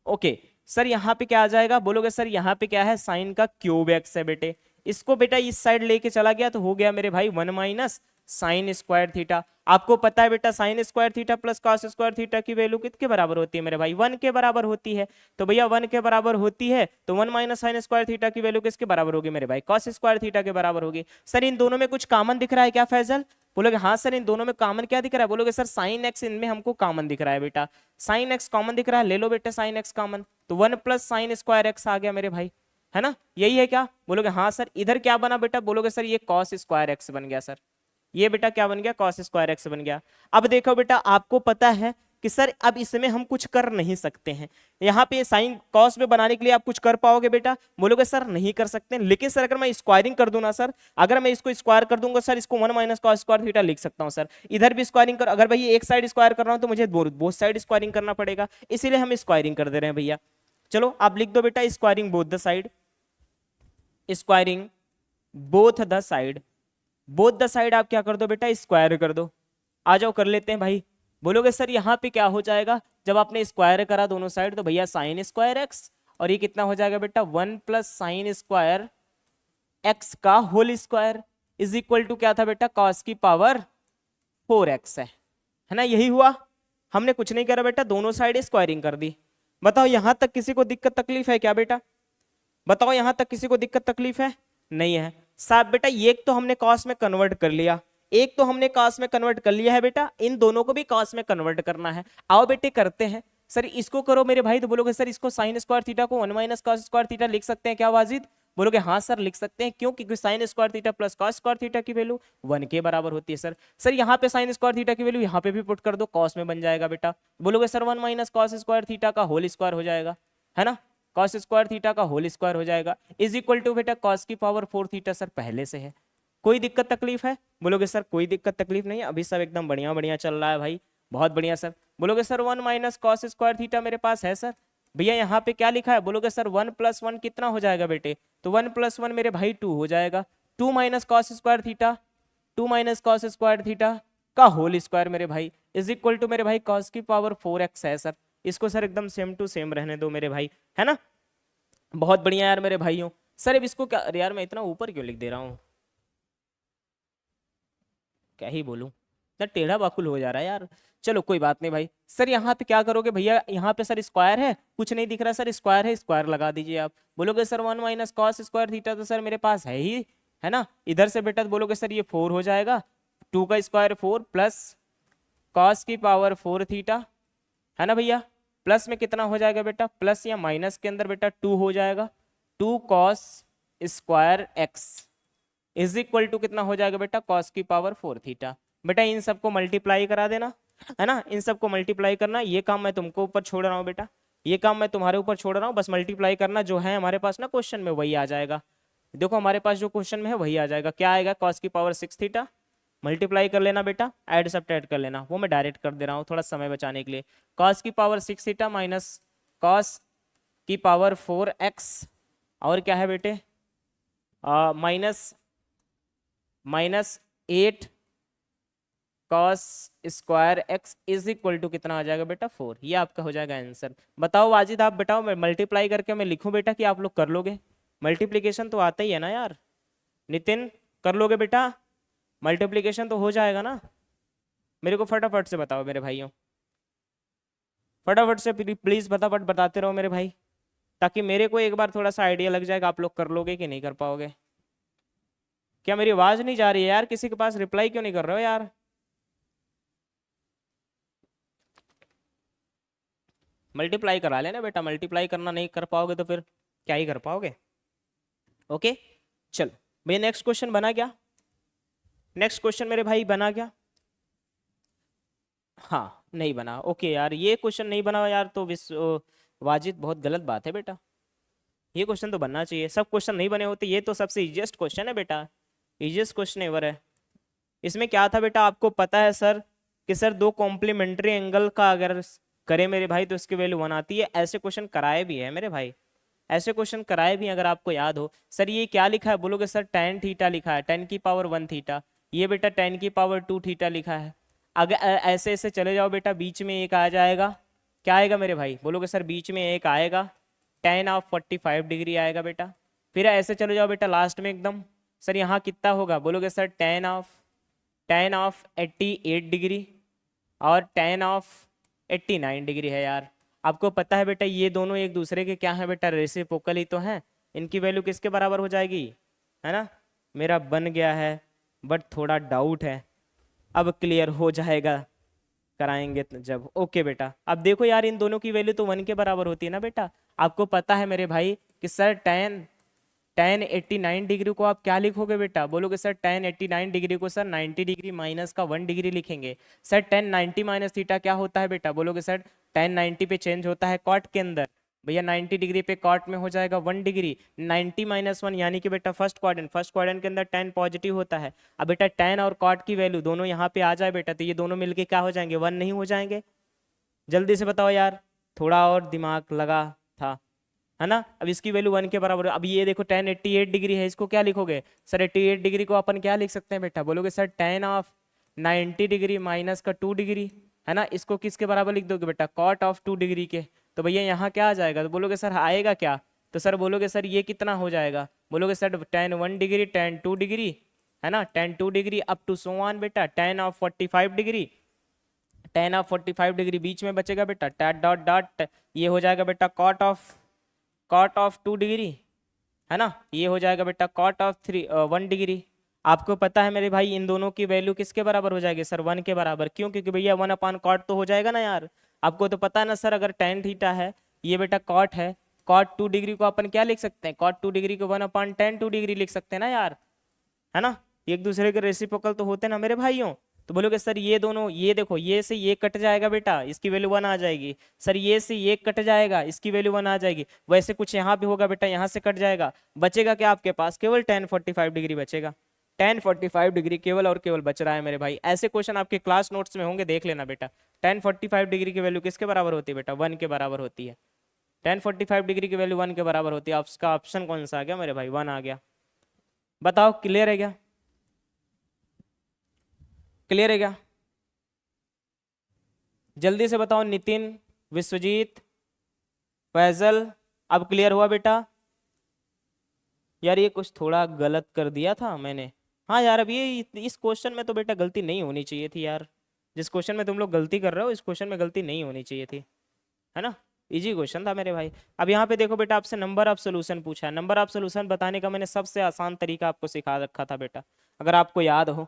ओके। सर यहाँ पे क्या आ जाएगा, बोलोगे सर यहाँ पे क्या है, साइन का क्यूब एक्स है बेटे, इसको बेटा इस साइड लेके चला गया तो हो गया मेरे भाई 1 माइनस साइन स्क्वायर थीटा। आपको पता है बेटा sine square theta plus cos square theta की वैल्यू कितने बराबर होती है मेरे भाई? 1 के बराबर होती है। तो भैया 1 के बराबर होती है तो 1 माइनस साइन स्क्वायर थीटा की वैल्यू किसके बराबर होगी मेरे भाई? कॉस स्क्वायर थीटा के बराबर होगी। सर इन दोनों में कुछ कॉमन दिख रहा है क्या फैजल? बोलोगे हाँ सर इन दोनों में कॉमन क्या दिख रहा है? बोलोगे सर साइन एक्स इनमें हमको कॉमन दिख रहा है बेटा, साइन एक्स कॉमन दिख रहा है, ले लो बेटा साइन एक्स कॉमन, तो 1 प्लस साइन स्क्वायर एक्स आ गया मेरे भाई, है ना, यही है क्या? बोलोगे हाँ सर। इधर क्या बना बेटा? बोलोगे सर ये कॉस स्क्वायर एक्स बन गया सर, ये बेटा क्या बन गया? कॉस स्क्वायर एक्स बन गया। अब देखो बेटा आपको पता है कि सर अब इसमें हम कुछ कर नहीं सकते हैं, यहाँ पे साइन कॉस में बनाने के लिए आप कुछ कर पाओगे बेटा? बोलोगे सर नहीं कर सकते, लेकिन सर अगर मैं स्क्वायरिंग कर दूं ना सर, अगर मैं इसको स्क्वायर कर दूंगा सर, इसको 1 माइनस कॉस स्क्वायर थीटा लिख सकता हूं सर। इधर भी स्क्वायरिंग कर, अगर भाई एक साइड स्क्वायर कर रहा हूं तो मुझे बोथ साइड स्क्वायरिंग करना पड़ेगा, इसीलिए हम स्क्वायरिंग कर दे रहे हैं भैया। चलो आप लिख दो बेटा squaring both the side, squaring both the side, both the side आप क्या कर दो बेटा स्क्वायर कर दो। आ जाओ कर लेते हैं भाई। बोलोगे सर यहाँ पे क्या हो जाएगा, जब आपने स्क्वायर करा दोनों साइड तो भैया साइन स्क्वायर एक्स, और ये कितना हो जाएगा बेटा 1 प्लस साइन स्क्वायर एक्स का whole square is equal to क्या था बेटा कॉस की पावर 4x है ना, यही हुआ। हमने कुछ नहीं करा बेटा, दोनों साइड स्क्वायरिंग कर दी। बताओ यहां तक किसी को दिक्कत तकलीफ है क्या बेटा, बताओ यहां तक किसी को दिक्कत तकलीफ है, नहीं है। साहब बेटा एक तो हमने कॉस में कन्वर्ट कर लिया, एक तो हमने कॉस में कन्वर्ट कर लिया है बेटा, इन दोनों को भी कॉस में कन्वर्ट करना है। आओ बेटे करते हैं। सर इसको करो मेरे भाई, तो बोलोगे सर इसको साइन स्क्वायर थीटा को 1 माइनस कॉस स्क्वायर थीटा लिख सकते हैं क्या वाजिद, बोलोगे हाँ सर लिख सकते हैं। क्यों, क्योंकि sine square theta plus cos square theta की वैल्यू 1 के बराबर होती है। सर यहाँ पे साइन स्क्वायर थीटा की वैल्यू यहाँ पे भी पुट कर दो, कॉस में बन जाएगा बेटा। बोलोगे sir 1 minus cos square theta का होल स्क्वायर हो जाएगा, है ना, कॉस स्क्वायर थीटा का होल स्क्वायर हो जाएगा इज इक्वल टू बेटा कॉस की पावर 4 थीटा। सर पहले से है, कोई दिक्कत तकलीफ है, बोलोगे सर कोई दिक्कत तकलीफ नहीं है, अभी सब एकदम बढ़िया बढ़िया चल रहा है भाई, बहुत बढ़िया सर। बोलोगे sir 1 minus cos square theta मेरे पास है सर, भैया यहाँ पे क्या लिखा है, बोलोगे सर 1 प्लस 1 कितना हो जाएगा बेटे, तो 1 प्लस 1 मेरे भाई 2 हो जाएगा, 2 minus cos square theta, 2 minus cos square theta का होल स्क्वायर मेरे भाई इज इक्वल टू मेरे भाई कॉस की पावर 4x है सर। इसको सर एकदम सेम टू सेम रहने दो मेरे भाई, है ना, बहुत बढ़िया यार मेरे भाइयों। सर अब इसको क्या, अरे यार मैं इतना ऊपर क्यों लिख दे रहा हूँ, क्या ही बोलूं, ना टेढ़ा बाकुल हो जा रहा है यार। चलो कोई बात नहीं भाई। सर यहाँ पे क्या करोगे भैया, यहाँ पे सर स्क्वायर है, कुछ नहीं दिख रहा सर, स्क्वायर है, स्क्वायर लगा दीजिए आप। बोलोगे sir 1 minus cos square theta तो सर मेरे पास है ही, है ना, इधर से बेटा तो बोलोगे सर ये 4 हो जाएगा, 2 का स्क्वायर 4 प्लस कॉस की पावर 4 थीटा, है ना भैया, प्लस में कितना हो जाएगा बेटा, प्लस या माइनस के अंदर बेटा 2 हो जाएगा, 2 cos square X is equal to कितना हो जाएगा बेटा कॉस की पावर 4 थीटा। बेटा इन सबको मल्टीप्लाई करा देना, है ना, इन सबको मल्टीप्लाई करना, ये काम मैं तुमको ऊपर छोड़ रहा हूँ बेटा, ये काम मैं तुम्हारे ऊपर छोड़ रहा हूँ, बस मल्टीप्लाई करना, जो है हमारे पास ना क्वेश्चन में वही आ जाएगा। देखो हमारे पास जो क्वेश्चन में है वही आ जाएगा, क्या आएगा कॉस की पावर 6 थीटा, मल्टीप्लाई कर लेना बेटा, ऐड सब्ट्रैक्ट कर लेना, वो मैं डायरेक्ट कर दे रहा हूँ थोड़ा समय बचाने के लिए। कॉस की पावर 6 थीटा माइनस कॉस की पावर 4x और क्या है बेटे minus 8 cos square X is equal to कितना आ जाएगा बेटा 4, ये आपका हो जाएगा आंसर। बताओ वाजिद आप बताओ, मैं मल्टीप्लाई करके मैं लिखूं बेटा कि आप लोग कर लोगे, मल्टीप्लीकेशन तो आता ही है ना यार, नितिन कर लोगे बेटा, मल्टीप्लीकेशन तो हो जाएगा ना, मेरे को फटाफट से बताओ मेरे भाइयों, फटाफट से प्लीज फटाफट बताते रहो मेरे भाई, ताकि मेरे को एक बार थोड़ा सा आइडिया लग जाएगा आप लोग कर लोगे कि नहीं कर पाओगे। क्या मेरी आवाज नहीं जा रही है यार, किसी के पास रिप्लाई क्यों नहीं कर रहे हो यार, मल्टीप्लाई करा लेना बेटा, मल्टीप्लाई करना नहीं कर पाओगे तो फिर क्या ही कर पाओगे। ओके चलो भैया नेक्स्ट क्वेश्चन बना क्या, नेक्स्ट क्वेश्चन मेरे भाई बना क्या, हाँ नहीं बना, ओके यार ये क्वेश्चन नहीं बना यार तो वाजिद बहुत गलत बात है बेटा, ये क्वेश्चन तो बनना चाहिए, सब क्वेश्चन नहीं बने होते, ये तो सबसे इजीएस्ट क्वेश्चन है बेटा, इजीएस्ट क्वेश्चन एवर है। इसमें क्या था बेटा आपको पता है सर कि सर दो कॉम्प्लीमेंट्री एंगल का अगर करे मेरे भाई तो इसकी वैल्यू 1 आती है, ऐसे क्वेश्चन कराए भी है मेरे भाई, ऐसे क्वेश्चन कराए भी अगर आपको याद हो। सर ये क्या लिखा है, बोलोगे सर tan थीटा लिखा है, 10 की पावर 1 थीटा, ये बेटा 10 की पावर 2 थीटा लिखा है। अगर ऐसे ऐसे चले जाओ बेटा बीच में एक आ जाएगा, क्या आएगा मेरे भाई, बोलोगे सर बीच में एक आएगा tan ऑफ 45 डिग्री आएगा बेटा, फिर ऐसे चले जाओ बेटा लास्ट में एकदम, सर यहाँ कितना होगा, बोलोगे सर tan ऑफ 88 डिग्री और tan ऑफ 89 डिग्री है यार। आपको पता है बेटा ये दोनों एक दूसरे के क्या है बेटा, रेसिप्रोकल ही तो हैं, इनकी वैल्यू किसके बराबर हो जाएगी, है ना, मेरा बन गया है बट थोड़ा डाउट है, अब क्लियर हो जाएगा कराएंगे जब। ओके बेटा अब देखो यार इन दोनों की वैल्यू तो 1 के बराबर होती है ना बेटा, आपको पता है मेरे भाई कि सर tan 89 डिग्री को आप क्या लिखोगे बेटा, बोलोगे सर tan 89 डिग्री को सर 90 डिग्री माइनस का 1 डिग्री लिखेंगे। सर tan 90 माइनस थीटा क्या होता है बेटा, बोलोगे सर tan 90 पे चेंज होता है कॉट के अंदर, भैया 90 डिग्री पे कॉट में हो जाएगा 1 डिग्री, 90 माइनस 1 यानी कि बेटा फर्स्ट क्वाड्रेंट के अंदर tan पॉजिटिव होता है। अब बेटा tan और कॉट की वैल्यू दोनों यहाँ पे आ जाए बेटा तो ये दोनों मिलके क्या हो जाएंगे, 1 नहीं हो जाएंगे, जल्दी से बताओ यार, थोड़ा और दिमाग लगा था है ना। अब इसकी वैल्यू 1 के बराबर है। अब ये देखो tan 88 डिग्री है, इसको क्या लिखोगे सर? 88 डिग्री को अपन क्या लिख सकते हैं बेटा? बोलोगे sir tan of 90 degree minus का 2 डिग्री, है ना। इसको किसके बराबर लिख दोगे बेटा? cot ऑफ 2 डिग्री के। तो भैया यहाँ क्या आ जाएगा? तो बोलोगे सर आएगा क्या? तो सर बोलोगे सर ये कितना हो जाएगा? बोलोगे sir tan 1 degree tan 2 degree, है ना, tan 2 degree up to so on बेटा, tan of 45 degree, tan of 45 degree बीच में बचेगा बेटा, टैट डॉट डॉट, ये हो जाएगा बेटा cot ऑफ 2 डिग्री, है ना। ये हो जाएगा बेटा cot ऑफ 1 डिग्री। आपको पता है मेरे भाई इन दोनों की वैल्यू किसके बराबर हो जाएगी सर? 1 के बराबर। क्यों? क्योंकि भैया 1 अपान कॉट तो हो जाएगा ना यार। आपको तो पता है ना सर, अगर tan थीटा है, ये बेटा कॉट है, cot 2 डिग्री को अपन क्या लिख सकते हैं? cot 2 डिग्री को 1 अपान tan 2 डिग्री लिख सकते हैं ना यार, है ना। एक दूसरे के रेसिप्रोकल तो होते ना मेरे भाइयों। तो बोलोगे सर ये दोनों, ये देखो ये से ये कट जाएगा बेटा, इसकी वैल्यू 1 आ जाएगी। सर ये से ये कट जाएगा, इसकी वैल्यू 1 आ जाएगी। वैसे कुछ यहाँ पे होगा बेटा, यहाँ से कट जाएगा, बचेगा क्या आपके पास? केवल tan 45 डिग्री बचेगा। tan 45 डिग्री केवल और केवल बच रहा है मेरे भाई। ऐसे क्वेश्चन आपके क्लास नोट्स में होंगे, देख लेना बेटा। tan 45 डिग्री की वैल्यू किसके बराबर होती है बेटा? 1 के बराबर होती है। tan 45 डिग्री की वैल्यू 1 के बराबर होती है। आपका ऑप्शन कौन सा आ गया मेरे भाई? 1 आ गया। बताओ क्लियर है क्या? क्लियर है क्या? जल्दी से बताओ नितिन, विश्वजीत, फैजल, अब क्लियर हुआ बेटा? यार ये कुछ थोड़ा गलत कर दिया था मैंने। हाँ यार, अब ये इस क्वेश्चन में तो बेटा गलती नहीं होनी चाहिए थी यार। जिस क्वेश्चन में तुम लोग गलती कर रहे हो, इस क्वेश्चन में गलती नहीं होनी चाहिए थी, है ना। इजी क्वेश्चन था मेरे भाई। अब यहाँ पे देखो बेटा, आपसे नंबर ऑफ सोल्यूशन पूछा है। नंबर ऑफ सोल्यूशन बताने का मैंने सबसे आसान तरीका आपको सिखा रखा था बेटा, अगर आपको याद हो।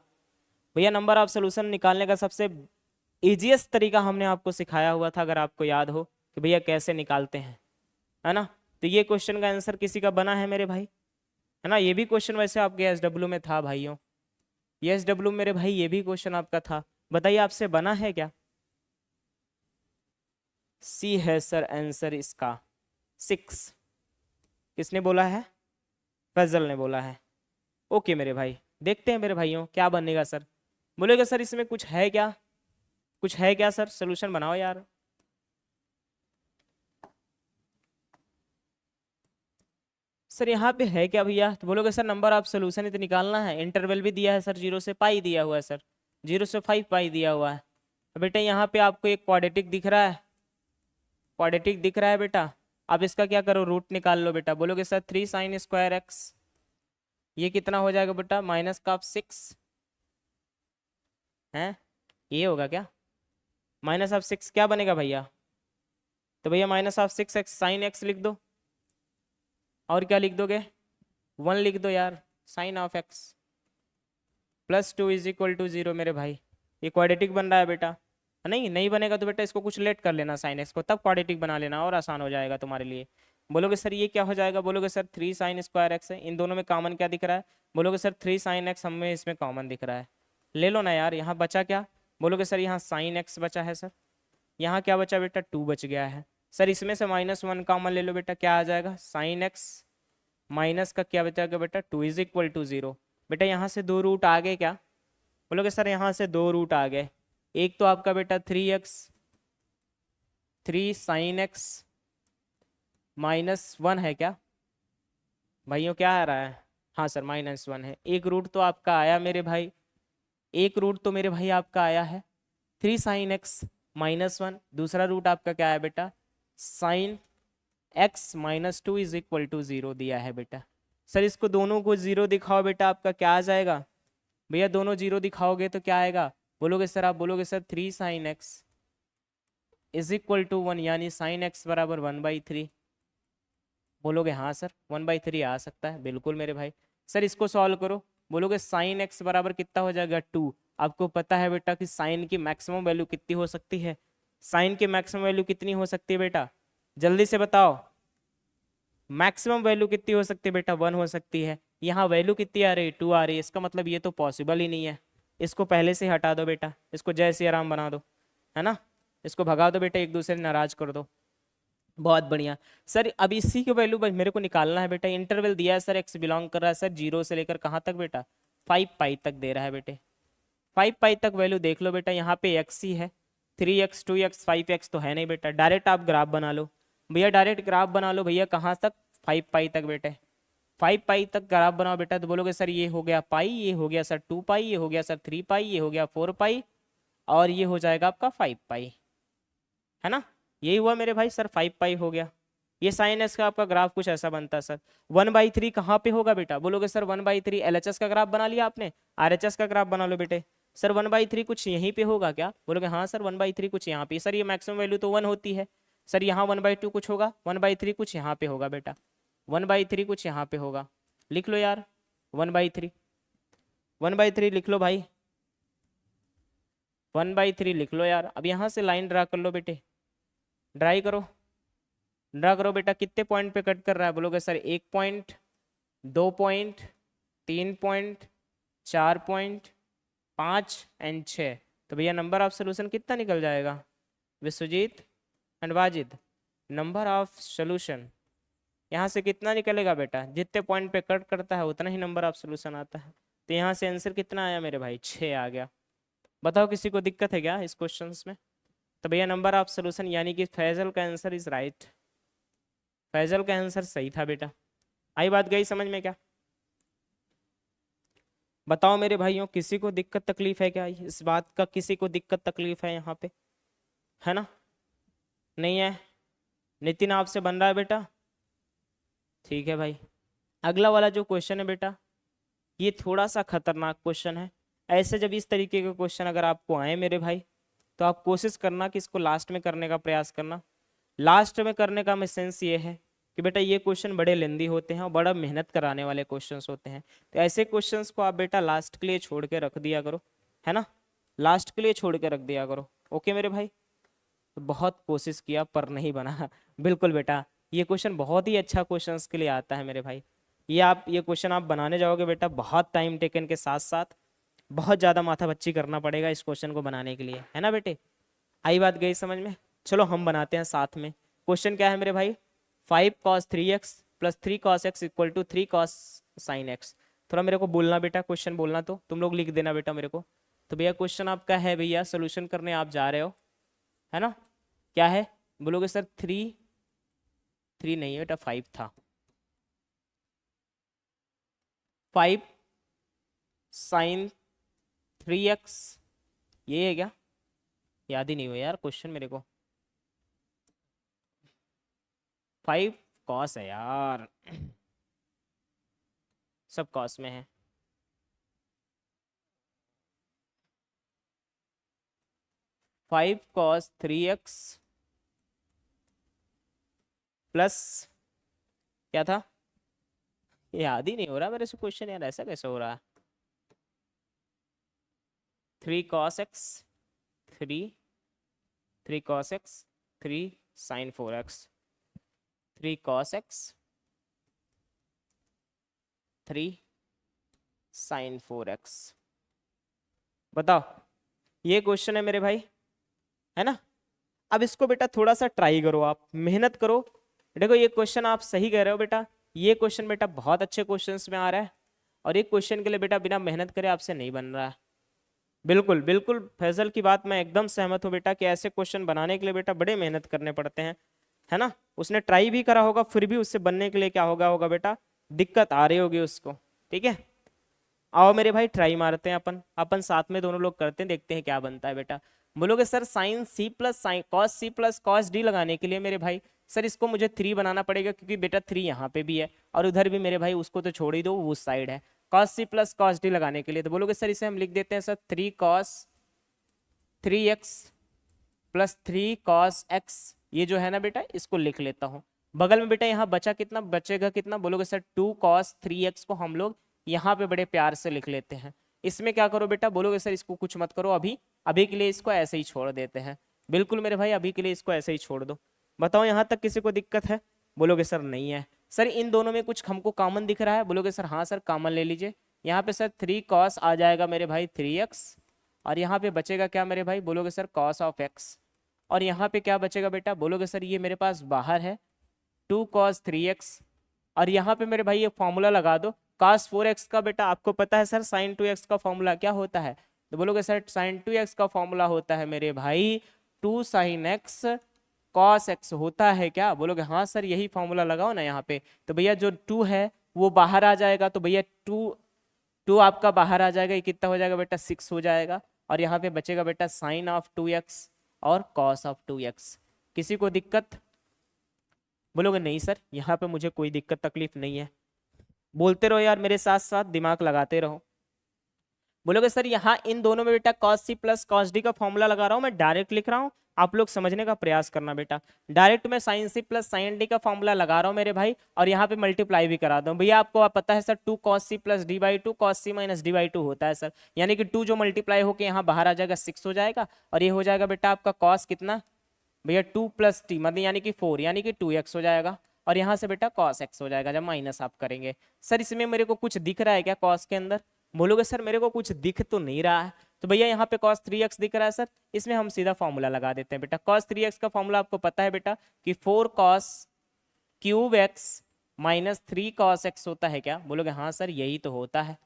भैया नंबर ऑफ सोल्यूशन निकालने का सबसे इजीएस्ट तरीका हमने आपको सिखाया हुआ था, अगर आपको याद हो कि भैया कैसे निकालते हैं, है ना। तो ये क्वेश्चन का आंसर किसी का बना है मेरे भाई, है ना। ये भी क्वेश्चन वैसे आपके एसडब्ल्यू में था भाइयों, ये एसडब्ल्यू मेरे भाई, ये भी क्वेश्चन आपका था। बताइए आपसे बना है क्या? सी है सर आंसर इसका 6। किसने बोला है? फैजल ने बोला है। ओके मेरे भाई, देखते हैं मेरे भाइयों क्या बनेगा सर। बोलेगा सर इसमें कुछ है क्या? कुछ है क्या सर? सोल्यूशन बनाओ यार। सर यहाँ पे है क्या भैया? तो बोलोगे सर नंबर ऑफ सोल्यूशन तो निकालना है, इंटरवल भी दिया है सर, 0 से पाई दिया हुआ है सर, 0 से 5 पाई दिया हुआ है। बेटा यहाँ पे आपको एक क्वाड्रेटिक दिख रहा है, क्वाड्रेटिक दिख रहा है बेटा। अब इसका क्या करो, रूट निकाल लो बेटा। बोलोगे सर 3 sin स्क्वायर एक्स, ये कितना हो जाएगा बेटा? माइनस का 6 है, ये होगा क्या? माइनस ऑफ 6 क्या बनेगा भैया? तो भैया minus of 6x sine x लिख दो, और क्या लिख दोगे? 1 लिख दो यार, sine of X plus 2 is equal to 0 मेरे भाई। ये क्वाड्रेटिक बन रहा है बेटा। नहीं नहीं बनेगा तो बेटा इसको कुछ लेट कर लेना साइन एक्स को, तब क्वाड्रेटिक बना लेना, और आसान हो जाएगा तुम्हारे लिए। बोलोगे सर ये क्या हो जाएगा? बोलोगे सर 3 sin स्क्वायर एक्स है, इन दोनों में कॉमन क्या दिख रहा है? बोलोगे सर 3 sin x हमें इसमें कॉमन दिख रहा है, ले लो ना यार। यहाँ बचा क्या? बोलोगे सर यहाँ साइन एक्स बचा है सर, यहाँ क्या बचा बेटा? 2 बच गया है सर। इसमें से -1 कॉमन ले लो बेटा, क्या आ जाएगा? साइन एक्स माइनस का क्या बचाएगा बेटा? 2 इज इक्वल टू 0। बेटा यहाँ से 2 रूट आ गए क्या? बोलोगे सर यहाँ से 2 रूट आ गए। एक तो आपका बेटा 3 साइन एक्स -1 है क्या भाइयों? क्या आ रहा है? हाँ सर -1 है। एक रूट तो आपका आया मेरे भाई, एक रूट तो मेरे भाई आपका आया है 3 साइन एक्स -1। दूसरा रूट आपका क्या है बेटा? Sine x -2 is equal to 0 दिया है बेटा। सर इसको दोनों को 0 दिखाओ बेटा, आपका क्या आ जाएगा भैया? दोनों 0 दिखाओगे तो क्या आएगा? बोलोगे सर, आप बोलोगे sir 3 sine X is equal to 1, यानी साइन एक्स बराबर 1/3। बोलोगे हाँ सर 1/3 आ सकता है, बिल्कुल मेरे भाई। सर इसको सॉल्व करो। बोलोगे साइन एक्स बराबर कितना हो जाएगा? 2। आपको पता है बेटा कि साइन की मैक्सिमम वैल्यू कितनी हो सकती है? साइन की मैक्सिमम वैल्यू कितनी हो सकती है बेटा? जल्दी से बताओ, मैक्सिमम वैल्यू कितनी हो सकती है बेटा? 1 हो सकती है। यहाँ वैल्यू कितनी आ रही है? 2 आ रही है। इसका मतलब ये तो पॉसिबल ही नहीं है। इसको पहले से हटा दो बेटा, इसको जय श्री राम बना दो, है ना। इसको भगा दो बेटा, एक दूसरे नाराज कर दो। बहुत बढ़िया सर। अब इसी की वैल्यू मेरे को निकालना है बेटा। इंटरवल दिया है सर, एक्स बिलोंग कर रहा है सर 0 से लेकर कहाँ तक बेटा? 5 पाई तक दे रहा है बेटे। 5 पाई तक वैल्यू देख लो बेटा। यहाँ पे एक्स ही है, 3x 2x 5x तो है नहीं बेटा। डायरेक्ट आप ग्राफ बना लो। भैया डायरेक्ट ग्राफ बना लो भैया, कहाँ तक, 5 पाई तक बेटे, 5 पाई तक ग्राफ बनाओ बेटा। तो बोलोगे सर ये हो गया पाई, ये हो गया सर 2 पाई, ये हो गया सर 3 पाई, ये हो गया 4 पाई, और ये हो जाएगा आपका 5 पाई, है ना। यही हुआ मेरे भाई सर, 5 पाई हो गया। ये साइन एस का आपका ग्राफ कुछ ऐसा बनता है सर। 1/3 कहाँ पे होगा बेटा, बोलोगे सर 1/3 LHS का ग्राफ बना लिया आपने, RHS का ग्राफ बना लो बेटे। सर 1/3 कुछ यहीं पे होगा क्या, बोलोगे हाँ सर 1/3 कुछ यहाँ पे। सर ये मैक्सिमम वैल्यू तो 1 होती है। सर यहाँ 1/2 कुछ होगा, 1/3 कुछ यहाँ पे होगा बेटा, 1/3 कुछ यहाँ पे होगा। लिख लो यार 1/3, 1/3 लिख लो भाई, 1/3 लिख लो यार। अब यहाँ से लाइन ड्रा कर लो बेटे, ड्राई करो, ड्रा करो बेटा। कितने पॉइंट पे कट कर रहा है, बोलोगे sir 1 point, 2 point, 3 point, 4 point, 5 and 6। तो भैया नंबर ऑफ सोल्यूशन कितना निकल जाएगा Vishwajit and Wajid, number of solution यहाँ से कितना निकलेगा बेटा, जितने पॉइंट पे कट करता है उतना ही नंबर ऑफ सोल्यूशन आता है। तो यहाँ से आंसर कितना आया मेरे भाई, 6 आ गया। बताओ किसी को दिक्कत है क्या इस क्वेश्चन में। तो भैया नंबर ऑफ सोल्यूशन यानी कि फैजल का आंसर इज राइट, फैजल का आंसर सही था बेटा। आई बात गई समझ में क्या। बताओ मेरे भाइयों किसी को दिक्कत तकलीफ है क्या इस बात का, किसी को दिक्कत तकलीफ है यहाँ पे, है ना, नहीं है। नितिन आपसे बन रहा है बेटा, ठीक है भाई। अगला वाला जो क्वेश्चन है बेटा, ये थोड़ा सा खतरनाक क्वेश्चन है। ऐसे जब इस तरीके के क्वेश्चन अगर आपको आए मेरे भाई, तो आप कोशिश करना कि इसको लास्ट में करने का प्रयास करना। लास्ट में करने का सेंस ये है कि बेटा ये क्वेश्चन बड़े लेंदी होते हैं और बड़ा मेहनत कराने वाले क्वेश्चंस होते हैं। तो ऐसे क्वेश्चंस को आप बेटा लास्ट के लिए छोड़ के रख दिया करो, है ना, लास्ट के लिए छोड़ के रख दिया करो। ओके मेरे भाई, तो बहुत कोशिश किया पर नहीं बना बिल्कुल बेटा, ये क्वेश्चन बहुत ही अच्छा क्वेश्चन के लिए आता है मेरे भाई। ये क्वेश्चन आप बनाने जाओगे बेटा, बहुत टाइम टेकन के साथ साथ बहुत ज़्यादा माथा बच्ची करना पड़ेगा इस क्वेश्चन को बनाने के लिए, है ना बेटे। आई बात गई समझ में। चलो हम बनाते हैं साथ में। क्वेश्चन क्या है मेरे भाई, 5 cos 3x plus 3 cos x equal to 3 cos sin x। थोड़ा मेरे को बोलना बेटा, क्वेश्चन बोलना, तो तुम लोग लिख देना बेटा मेरे को। तो भैया क्वेश्चन आपका है भैया, सोल्यूशन करने आप जा रहे हो, है ना। क्या है बोलोगे सर 3 नहीं है बेटा, 5 था, 5 sin 3x, ये है क्या, याद ही नहीं हुआ यार क्वेश्चन मेरे को। 5 cos है यार, सब cos में है। 5 cos 3x प्लस क्या था, याद ही नहीं हो रहा मेरे से क्वेश्चन यार, ऐसा कैसे हो रहा है। 3 cos x 3 cos x 3 sin 4x, 3 cos x 3 sin 4x। बताओ ये क्वेश्चन है मेरे भाई, है ना। अब इसको बेटा थोड़ा सा ट्राई करो, आप मेहनत करो। देखो ये क्वेश्चन आप सही कह रहे हो बेटा, ये क्वेश्चन बेटा बहुत अच्छे क्वेश्चंस में आ रहा है, और एक क्वेश्चन के लिए बेटा बिना मेहनत करे आपसे नहीं बन रहा है। बिल्कुल बिल्कुल फैजल की बात मैं एकदम सहमत हूँ बेटा, कि ऐसे क्वेश्चन बनाने के लिए बेटा बड़े मेहनत करने पड़ते हैं, है ना। उसने ट्राई भी करा होगा, फिर भी उससे बनने के लिए क्या होगा होगा बेटा, दिक्कत आ रही होगी उसको, ठीक है। आओ मेरे भाई ट्राई मारते हैं अपन, अपन साथ में दोनों लोग करते हैं, देखते हैं क्या बनता है बेटा। बोलोगे sir sine C plus sine cos C plus cos D लगाने के लिए मेरे भाई सर इसको मुझे 3 बनाना पड़ेगा, क्योंकि बेटा 3 यहाँ पे भी है और उधर भी मेरे भाई, उसको तो छोड़ ही दो, वो उस साइड है। Cos C plus cos D लगाने के लिए तो बोलोगे सर इसे हम लिख देते हैं sir 3 cos 3x plus 3 cos x, ये जो है ना बेटा इसको लिख लेता हूँ। बगल में बेटा यहाँ बचा कितना, बचेगा कितना, बोलोगे सर 2 cos 3x को हम लोग यहाँ पे बड़े प्यार से लिख लेते हैं। इसमें क्या करो बेटा, बोलोगे सर इसको कुछ मत करो, अभी अभी के लिए इसको ऐसे ही छोड़ देते हैं। बिल्कुल मेरे भाई अभी के लिए इसको ऐसे ही छोड़ दो। बताओ यहाँ तक किसी को दिक्कत है, बोलोगे सर नहीं है। सर इन दोनों में कुछ हमको कॉमन दिख रहा है, बोलोगे सर हाँ सर कॉमन ले लीजिए। यहाँ पे सर 3 cos आ जाएगा मेरे भाई 3x, और यहाँ पे बचेगा क्या मेरे भाई, बोलोगे सर cos ऑफ x, और यहाँ पे क्या बचेगा बेटा, बोलोगे सर ये मेरे पास बाहर है 2 cos 3x, और यहाँ पे मेरे भाई ये फॉर्मूला लगा दो cos 4x का। बेटा आपको पता है सर sin 2x का फॉर्मूला क्या होता है, तो बोलोगे सर sin 2x का फॉर्मूला होता है मेरे भाई 2 sin x cos x होता है क्या? बोलोगे हाँ सर यही फॉर्मूला लगाओ ना यहाँ पे। तो भैया जो 2 है वो बाहर आ जाएगा, तो भैया 2 आपका बाहर आ जाएगा, ये कितना हो जाएगा बेटा 6 हो जाएगा। और यहाँ पे बचेगा बेटा साइन ऑफ 2x और कॉस ऑफ 2x। किसी को दिक्कत? बोलोगे नहीं सर यहाँ पे मुझे कोई दिक्कत तकलीफ नहीं है। बोलते रहो यार मेरे साथ साथ, दिमाग लगाते रहो। बोलोगे सर यहाँ इन दोनों में बेटा cos c plus cos d का फॉर्मूला लगा रहा हूँ, मैं डायरेक्ट लिख रहा हूँ, आप लोग समझने का प्रयास करना बेटा। डायरेक्ट मैं sin c plus sin d का फॉर्मूला लगा रहा हूँ मेरे भाई, और यहाँ पे मल्टीप्लाई भी करा दूँ। भैया आपको पता है sir 2 cos c plus d by 2 cos c minus d by 2 होता है सर, यानी कि 2 जो मल्टीप्लाई होकर यहाँ बाहर आ जाएगा 6 हो जाएगा, और ये हो जाएगा बेटा आपका cos कितना भैया 2 प्लस t मतलब यानी कि 4 यानी कि 2x हो जाएगा, और यहाँ से बेटा cos x हो जाएगा जब माइनस आप करेंगे। सर इसमें मेरे को कुछ दिख रहा है क्या cos के अंदर? बोलोगे सर मेरे को कुछ दिख तो नहीं रहा है। तो भैया यहाँ पे cos 3x दिख रहा है सर, इसमें हम सीधा फॉर्मूला लगा देते हैं बेटा। cos 3x का फॉर्मूला आपको पता है बेटा कि 4 cos cube x minus 3 cos x होता है क्या? बोलोगे हाँ सर यही तो होता है।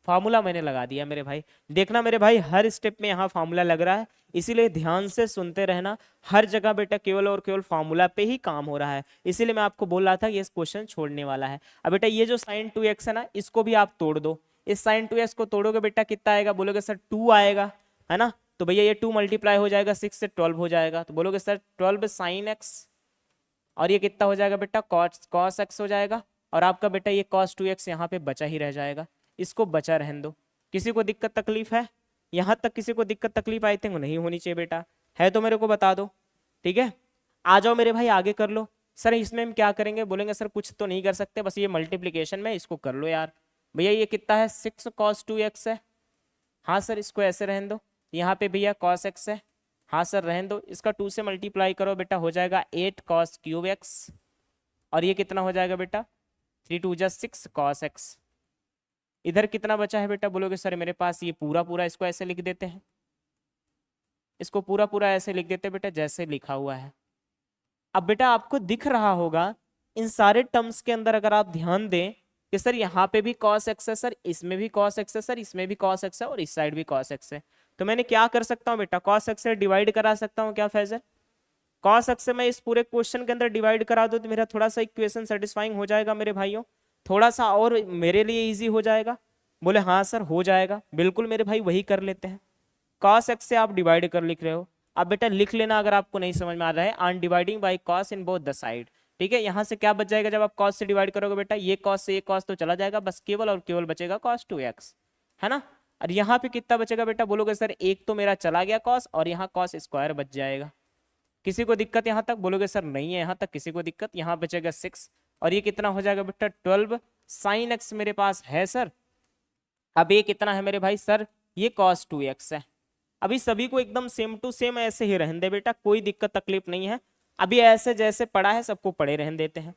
फार्मूला मैंने लगा दिया मेरे भाई। देखना मेरे भाई हर स्टेप में यहाँ फार्मूला लग रहा है, इसीलिए ध्यान से सुनते रहना। हर जगह बेटा केवल और केवल फार्मूला पे ही काम हो रहा है, इसीलिए मैं आपको बोल रहा था ये क्वेश्चन छोड़ने वाला है। अब बेटा ये जो sin 2x है ना, इसको भी आप तोड़ दो। इस sin 2x को तोड़ोगे बेटा कितना आएगा? बोलोगे सर 2 आएगा, है ना? तो भैया ये 2 मल्टीप्लाई हो जाएगा 6 से 12 हो जाएगा, तो बोलोगे सर 12 sin x, और ये कितना हो जाएगा बेटा cos x हो जाएगा, और आपका बेटा ये cos 2x यहाँ पे बचा ही रह जाएगा। इसको बचा रहने दो। किसी को दिक्कत तकलीफ है? यहाँ तक किसी को दिक्कत तकलीफ आई थिंक नहीं होनी चाहिए बेटा, है तो मेरे को बता दो। ठीक है आ जाओ मेरे भाई आगे कर लो। सर इसमें हम क्या करेंगे? बोलेंगे सर कुछ तो नहीं कर सकते, बस ये मल्टीप्लीकेशन में इसको कर लो यार। भैया ये कितना है? 6 cos 2x है। हाँ सर इसको ऐसे रहने दो। यहाँ पे भैया cos x है। हाँ सर रहने दो, इसका 2 से मल्टीप्लाई करो बेटा, हो जाएगा 8 cos क्यूब x, और ये कितना हो जाएगा बेटा 3 2 जा 6 cos x। इधर कितना बचा है बेटा? बोलोगे सर मेरे पास ये पूरा पूरा, इसको ऐसे लिख देते हैं, इसको पूरा पूरा ऐसे लिख देते हैं बेटा जैसे लिखा हुआ है। अब बेटा आपको दिख रहा होगा इन सारे टर्म्स के अंदर, अगर आप ध्यान दें कि सर यहाँ पे भी cos x है, सर इसमें भी cos x है, सर इसमें भी cos x है, और इस साइड भी cos x है। तो मैंने क्या कर सकता हूँ बेटा? cos x से डिवाइड करा सकता हूँ क्या फैजल? cos x से मैं इस पूरे क्वेश्चन के अंदर डिवाइड करा दूं तो मेरा थोड़ा सा इक्वेशन सेटिस्फाइंग हो जाएगा मेरे भाइयों, थोड़ा सा और मेरे लिए इजी हो जाएगा। बोले हाँ सर हो जाएगा, बिल्कुल मेरे भाई वही कर लेते हैं। cos x से आप डिवाइड कर लिख रहे हो, अब बेटा लिख लेना अगर आपको नहीं समझ में आ रहा है, on dividing by cos in both the side. ठीक है यहाँ से क्या बच जाएगा जब आप cos से डिवाइड करोगे बेटा? ये cos से ये cos तो चला जाएगा, बस केवल और केवल बचेगा cos 2x, है ना? और यहाँ पे कितना बचेगा बेटा? बोलोगे सर एक तो मेरा चला गया cos, और यहाँ cos स्क्वायर बच जाएगा। किसी को दिक्कत यहाँ तक? बोलोगे सर नहीं है यहाँ तक किसी को दिक्कत। यहाँ बचेगा 6, और ये कितना हो जाएगा बेटा 12 sin x मेरे पास है सर। अब ये कितना है मेरे भाई? सर ये cos 2x है। अभी सभी को एकदम सेम टू सेम ऐसे ही रहने दे बेटा, कोई दिक्कत तकलीफ नहीं है। अभी ऐसे जैसे पढ़ा है सबको पढ़े रहने देते हैं।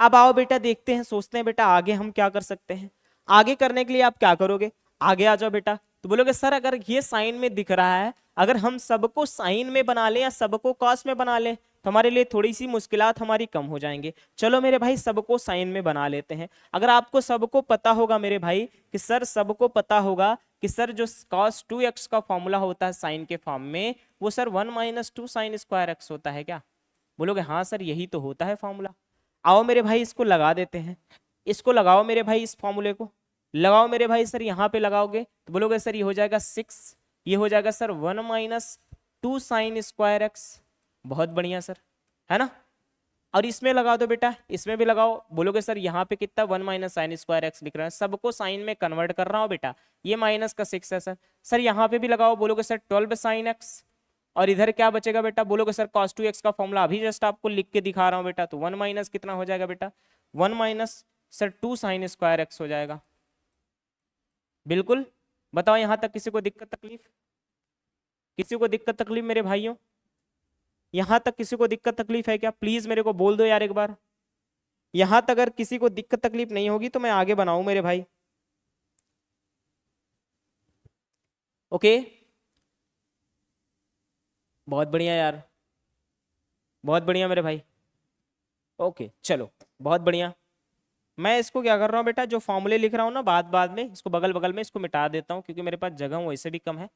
अब आओ बेटा देखते हैं, सोचते हैं बेटा आगे हम क्या कर सकते हैं। आगे करने के लिए आप क्या करोगे? आगे आ जाओ बेटा। तो बोलोगे सर अगर ये साइन में दिख रहा है, अगर हम सबको साइन में बना लें या सबको कॉस में बना लें तो हमारे लिए थोड़ी सी मुश्किलात हमारी कम हो जाएंगे। चलो मेरे भाई सबको साइन में बना लेते हैं। अगर आपको सबको पता होगा मेरे भाई कि सर सबको पता होगा कि सर जो cos 2x का फॉर्मूला होता है साइन के फॉर्म में, वो sir 1 minus 2 sine square x होता है क्या? बोलोगे हाँ सर यही तो होता है फॉर्मूला। आओ मेरे भाई इसको लगा देते हैं, इसको लगाओ मेरे भाई, इस फॉर्मूले को लगाओ मेरे भाई। सर यहाँ पे लगाओगे तो बोलोगे सर ये हो जाएगा 6, ये हो जाएगा sir 1 minus 2 sign square x. बहुत बढ़िया सर, है ना? और इसमें लगा दो बेटा, इसमें भी लगाओ। बोलोगे सर यहाँ पे कितना 1 माइनस साइन स्क्वायर एक्स लिख रहा है, सबको साइन में कन्वर्ट कर रहा हूँ बेटा, ये माइनस का 6 है सर। सर यहाँ पे भी लगाओ, बोलोगे सर 12 साइन एक्स, और इधर क्या बचेगा बेटा? बोलोगे सर cos 2x का फॉर्मूला अभी जस्ट आपको लिख के दिखा रहा हूँ बेटा, तो 1 माइनस कितना हो जाएगा बेटा? 1 minus sir 2 sign square x हो जाएगा। बिल्कुल बताओ यहाँ तक किसी को दिक्कत तकलीफ? किसी को दिक्कत तकलीफ मेरे भाइयों? यहाँ तक किसी को दिक्कत तकलीफ है क्या? प्लीज मेरे को बोल दो यार एक बार। यहाँ तक अगर किसी को दिक्कत तकलीफ नहीं होगी तो मैं आगे बनाऊं मेरे भाई। ओके बहुत बढ़िया यार, बहुत बढ़िया मेरे भाई। ओके चलो बहुत बढ़िया। मैं इसको क्या कर रहा हूँ बेटा, जो फॉर्मूले लिख रहा हूँ ना बाद में इसको बगल बगल में इसको मिटा देता हूँ, क्योंकि मेरे पास जगह वैसे भी कम है।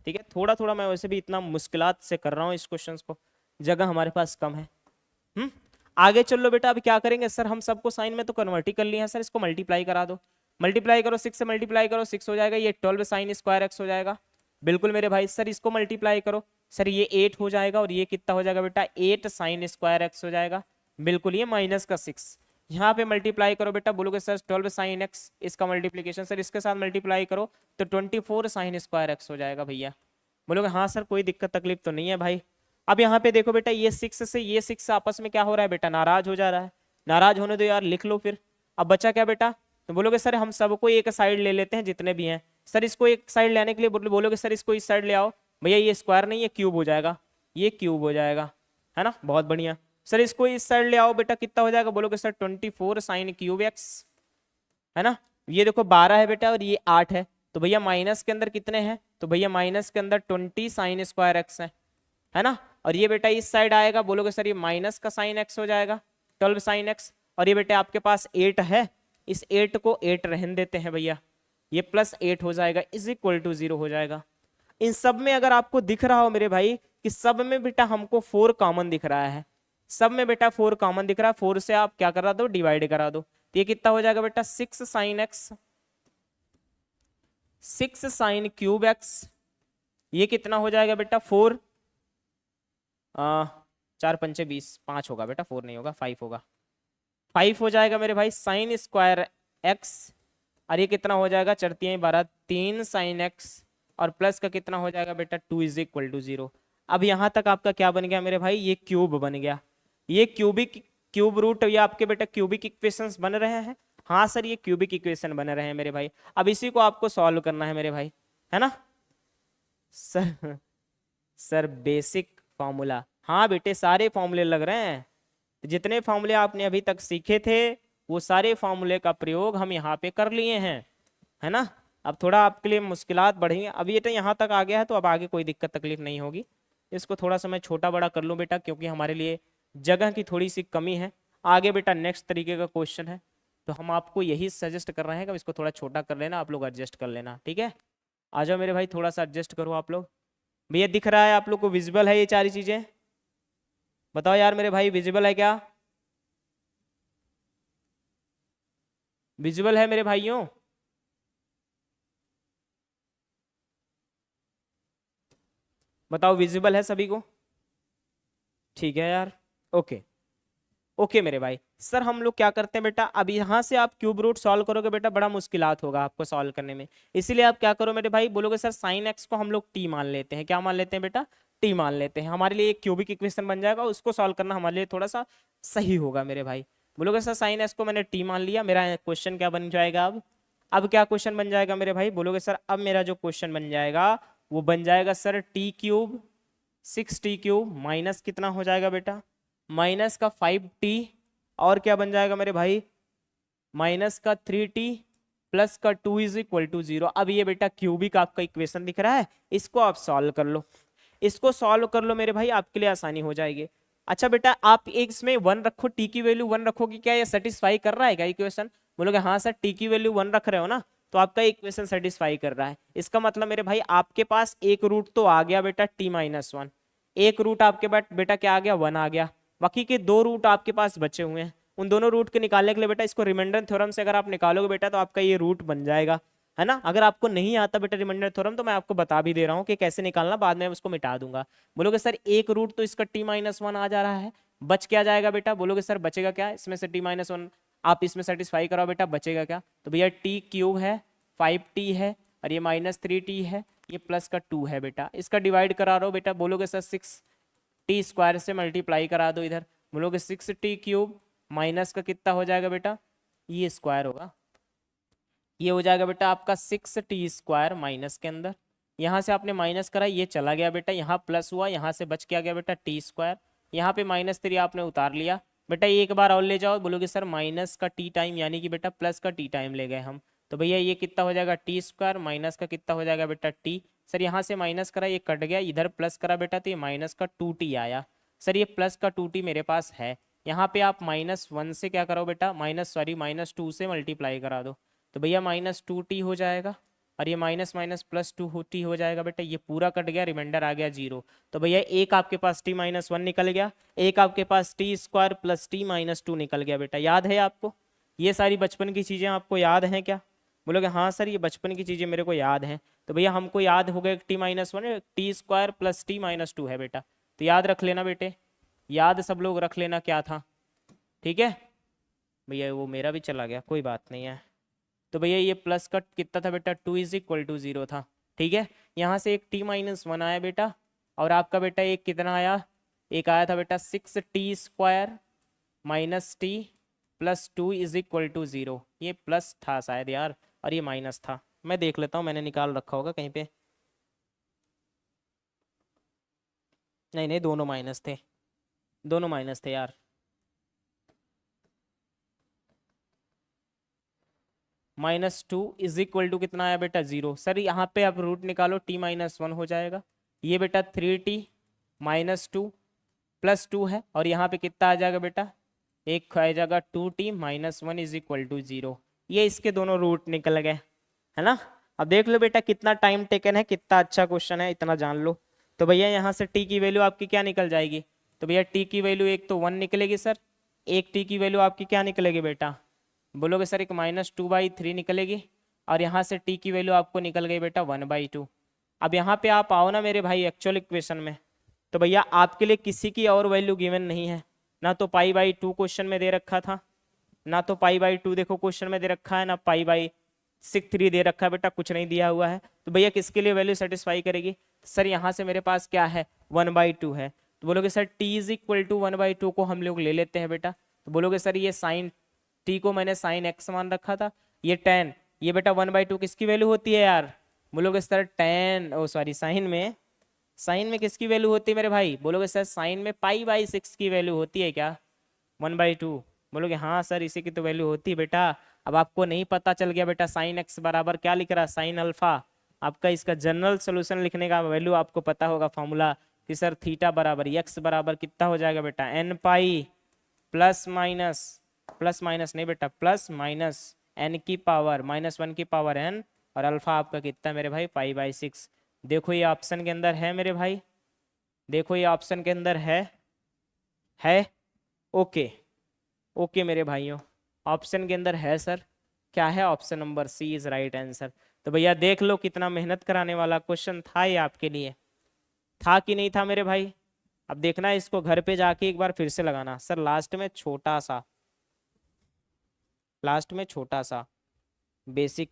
ठीक है थोड़ा थोड़ा मैं वैसे भी इतना मुश्किलात से कर रहा हूँ इस क्वेश्चन को, जगह हमारे पास कम है। आगे चल लो बेटा, अब क्या करेंगे सर, हम सबको साइन में तो कन्वर्ट ही कर लिए हैं सर, इसको मल्टीप्लाई करा दो। मल्टीप्लाई करो 6 से, मल्टीप्लाई करो 6 हो जाएगा, ये 12 साइन स्क्वायर एक्स हो जाएगा। बिल्कुल मेरे भाई। सर इसको मल्टीप्लाई करो सर, ये 8 हो जाएगा, और ये कितना हो जाएगा बेटा, 8 साइन स्क्वायर एक्स हो जाएगा। बिल्कुल, ये माइनस का 6 यहाँ पे मल्टीप्लाई करो बेटा, बोलोगे सर 12 साइन एक्स, इसका मल्टीप्लीकेशन सर इसके साथ मल्टीप्लाई करो तो 24 साइन स्क्वायर एक्स हो जाएगा भैया। बोलोगे हाँ सर कोई दिक्कत तकलीफ तो नहीं है भाई। अब यहाँ पे देखो बेटा, ये 6 से ये 6 आपस में क्या हो रहा है बेटा, नाराज हो जा रहा है। नाराज होने दो यार, लिख लो फिर। अब बचा क्या बेटा, तो बोलोगे सर हम सबको एक साइड ले लेते हैं जितने भी हैं। सर इसको एक साइड लेने के लिए बोलोगे सर इसको इस साइड ले आओ। भैया ये स्क्वायर नहीं, ये क्यूब हो जाएगा, ये क्यूब हो जाएगा, है ना, बहुत बढ़िया। सर इसको इस साइड ले आओ बेटा, कितना हो जाएगा, बोलोगे सर 24 साइन क्यूब एक्स, है ना। ये देखो 12 है बेटा और ये 8 है, तो भैया माइनस के अंदर कितने हैं, तो भैया माइनस के अंदर 20 साइन स्क्वायर एक्स है ना। और ये बेटा इस साइड आएगा, बोलोगे सर ये माइनस का साइन एक्स हो जाएगा, 12 साइन एक्स। और ये बेटा आपके पास 8 है, इस 8 को 8 रहने देते हैं भैया, ये प्लस 8 हो जाएगा, इज इक्वल टू 0 हो जाएगा। इन सब में अगर आपको दिख रहा हो मेरे भाई कि सब में बेटा हमको 4 कॉमन दिख रहा है, सब में बेटा 4 कॉमन दिख रहा है, 4 से आप क्या करा दो, डिवाइड करा दो। तो ये कितना हो जाएगा बेटा, 6 sine x, 6 sine cube x, ये कितना हो जाएगा बेटा 4, 4 पंचे 20, 5 होगा बेटा, 4 नहीं होगा, 5 होगा, 5 हो जाएगा मेरे भाई साइन स्क्वायर एक्स। और ये कितना हो जाएगा, चढ़ती है 12, 3 साइन एक्स, और प्लस का कितना हो जाएगा बेटा 2 इज इक्वल टू 0। अब यहां तक आपका क्या बन गया मेरे भाई, ये क्यूब बन गया। ये क्यूब रूट, ये आपके बेटा क्यूबिक इक्वेशंस बन रहे हैं। हाँ सर ये क्यूबिक इक्वेशन बन रहे हैं मेरे भाई। अब इसी को आपको सॉल्व करना है मेरे भाई, है ना सर। सर बेसिक फॉर्मूला, हाँ बेटे सारे फॉर्मूले लग रहे हैं, जितने फॉर्मूले आपने अभी तक सीखे थे वो सारे फॉर्मूले का प्रयोग हम यहाँ पे कर लिए हैं, है ना। अब थोड़ा आपके लिए मुश्किलात बढ़ेंगे, अब ये तो यहाँ तक आ गया है तो अब आगे कोई दिक्कत तकलीफ नहीं होगी। इसको थोड़ा सा मैं छोटा बड़ा कर लूँ बेटा, क्योंकि हमारे लिए जगह की थोड़ी सी कमी है। आगे बेटा नेक्स्ट तरीके का क्वेश्चन है, तो हम आपको यही सजेस्ट कर रहे हैं कि इसको थोड़ा छोटा कर लेना, आप लोग एडजस्ट कर लेना, ठीक है। आ जाओ मेरे भाई, थोड़ा सा एडजस्ट करो आप लोग। भैया दिख रहा है आप लोग को, विजिबल है ये सारी चीजें, बताओ यार मेरे भाई विजिबल है क्या, विजिबल है मेरे भाइयों। बताओ विजिबल है सभी को, ठीक है यार, ओके ओके मेरे भाई। सर हम लोग क्या करते हैं बेटा, अब यहाँ से आप क्यूब रूट सॉल्व करोगे बेटा, बड़ा मुश्किलात होगा आपको सॉल्व करने में, इसीलिए आप क्या करो मेरे भाई, बोलोगे सर साइन एक्स को हम लोग टी मान लेते हैं, क्या मान लेते हैं बेटा, टी मान लेते हैं, हमारे लिए एक क्यूबिक इक्वेशन बन जाएगा, उसको सॉल्व करना हमारे लिए थोड़ा सा सही होगा मेरे भाई। बोलोगे सर साइन एक्स को मैंने टी मान लिया, मेरा क्वेश्चन क्या बन जाएगा अब क्या क्वेश्चन बन जाएगा मेरे भाई, बोलोगे सर अब मेरा जो क्वेश्चन बन जाएगा वो बन जाएगा sir T cube 6t cube minus कितना हो जाएगा बेटा, माइनस का 5t, और क्या बन जाएगा मेरे भाई, माइनस का 3t प्लस का 2 इज इक्वल टू 0। अब ये बेटा क्यूबिक आपका इक्वेशन दिख रहा है, इसको आप सॉल्व कर लो, इसको सॉल्व कर लो मेरे भाई, आपके लिए आसानी हो जाएगी। अच्छा बेटा आप एक इसमें 1 रखो, टी की वैल्यू 1 रखोगे, क्या ये सेटिस्फाई कर रहा है क्या इक्वेशन, बोलोगे हाँ सर टी की वैल्यू 1 रख रहे हो ना, तो आपका इक्वेशन सेटिस्फाई कर रहा है। इसका मतलब मेरे भाई आपके पास एक रूट तो आ गया बेटा t-1, एक रूट आपके पास बेटा क्या आ गया, 1 आ गया, बाकी के 2 रूट आपके पास बचे हुए हैं। उन दोनों रूट के निकालने के लिए बेटा इसको रिमाइंडर थ्योरम से अगर आप निकालोगे बेटा तो आपका ये रूट बन जाएगा, है ना। अगर आपको नहीं आता बेटा रिमाइंडर थ्योरम तो मैं आपको बता भी दे रहा हूँ कि कैसे निकालना, बाद में उसको मिटा दूंगा। बोलोगे सर एक रूट तो इसका t-1 आ जा रहा है, बच क्या जाएगा बेटा, बोलोगे सर बचेगा क्या, इसमें से t-1 आप इसमें सेटिस्फाई कराओ बेटा, बचेगा क्या, तो भैया t क्यूब है, 5t है, और ये -3t है, ये प्लस का 2 है बेटा, इसका डिवाइड करा रहा हो बेटा, बोलोगे सर 6t स्क्वायर से मल्टीप्लाई करा दो इधर, बोलोगे 6t क्यूब माइनस का कितना हो जाएगा बेटा, ये स्क्वायर होगा, ये हो जाएगा बेटा आपका 6t स्क्वायर माइनस के अंदर, यहाँ से आपने माइनस करा, ये चला गया बेटा, यहाँ प्लस हुआ, यहाँ से बच के आ गया बेटा टी स्क्वायर, यहाँ पे -3 आपने उतार लिया बेटा, ये एक बार और ले जाओ, बोलोगे सर माइनस का टी टाइम यानी कि बेटा प्लस का टी टाइम ले गए हम, तो भैया ये कितना हो जाएगा टी स्क्वायर माइनस का कितना हो जाएगा बेटा टी, सर यहाँ से माइनस करा ये कट गया, इधर प्लस करा बेटा तो ये माइनस का 2t आया, सर ये प्लस का 2t मेरे पास है, यहाँ पे आप -1 से क्या करो बेटा, -2 से मल्टीप्लाई करा दो, तो भैया -2t हो जाएगा, और ये minus minus plus two T हो जाएगा बेटा, ये पूरा कट गया, रिमाइंडर आ गया 0। तो भैया एक आपके पास टी माइनस वन निकल गया, एक आपके पास T square plus T minus two निकल गया बेटा। याद है आपको ये सारी बचपन की चीजें, आपको याद हैं क्या? बोलोगे हाँ सर ये बचपन की चीजें मेरे को याद हैं। तो भैया हमको याद हो गया T minus one T square plus T minus to है बेटा, तो याद रख लेना बेटे, याद सब लोग रख लेना क्या था, ठीक है। भैया वो मेरा भी चला गया, कोई बात नहीं है। तो भैया ये प्लस का कितना था बेटा, 2 इज इक्वल टू 0 था, ठीक है। यहाँ से एक टी माइनस वन आया बेटा, और आपका बेटा एक कितना आया, एक आया था बेटा 6t square minus T plus 2 is equal to 0। ये प्लस था शायद यार, और ये माइनस था, मैं देख लेता हूँ मैंने निकाल रखा होगा कहीं पे। नहीं नहीं दोनों माइनस थे, दोनों माइनस थे यार। -2 इज इक्वल टू कितना आया बेटा 0। सर यहाँ पे आप रूट निकालो, t माइनस वन हो जाएगा, ये बेटा 3t minus two plus two है, और यहाँ पे कितना आ जाएगा बेटा, एक आ जाएगा 2t minus one is equal to 0। ये इसके दोनों रूट निकल गए, है ना। अब देख लो बेटा कितना टाइम टेकन है, कितना अच्छा क्वेश्चन है, इतना जान लो। तो भैया यहाँ से t की वैल्यू आपकी क्या निकल जाएगी, तो भैया t की वैल्यू एक तो 1 निकलेगी सर, एक t की वैल्यू आपकी क्या निकलेगी बेटा, बोलोगे सर एक -2/3 निकलेगी, और यहाँ से t की वैल्यू आपको निकल गई बेटा 1/2। अब यहाँ पे आप आओ ना मेरे भाई एक्चुअल इक्वेशन में, तो भैया आपके लिए किसी की और वैल्यू गिवन नहीं है, ना तो π/2 क्वेश्चन में दे रखा था, ना तो π/2 देखो क्वेश्चन में दे रखा है, ना π/3 दे रखा है बेटा, कुछ नहीं दिया हुआ है। तो भैया किसके लिए वैल्यू सेटिस्फाई करेगी, सर यहाँ से मेरे पास क्या है 1/2 है, तो बोलोगे sir t is equal to 1/2 को हम लोग ले लेते हैं बेटा, तो बोलोगे सर ये साइन t को मैंने साइन x मान रखा था, ये tan, ये बेटा 1/2 किसकी वैल्यू होती है यार, बोलोगे सर tan ओ सॉरी साइन में किसकी वैल्यू होती है मेरे भाई, बोलोगे सर साइन में π/6 की वैल्यू होती है क्या 1/2, बोलोगे हाँ सर इसी की तो वैल्यू होती है बेटा। अब आपको नहीं पता चल गया बेटा साइन x बराबर क्या लिख रहा है, साइन अल्फा। आपका इसका जनरल सोल्यूशन लिखने का वैल्यू आपको पता होगा फॉर्मूला, कि सर थीटा बराबर x बराबर कितना हो जाएगा बेटा n पाई प्लस माइनस नहीं बेटा प्लस माइनस n की पावर -1 की पावर n, और अल्फा आपका कितना है मेरे भाई π/6। देखो ये ऑप्शन के अंदर है मेरे भाई, देखो ये ऑप्शन के अंदर है ओके ओके मेरे भाइयों, ऑप्शन के अंदर है सर, क्या है option number C is right answer. तो भैया देख लो कितना मेहनत कराने वाला क्वेश्चन था ये आपके लिए, था कि नहीं था मेरे भाई। अब देखना है इसको घर पे जाके एक बार फिर से लगाना, सर लास्ट में छोटा सा बेसिक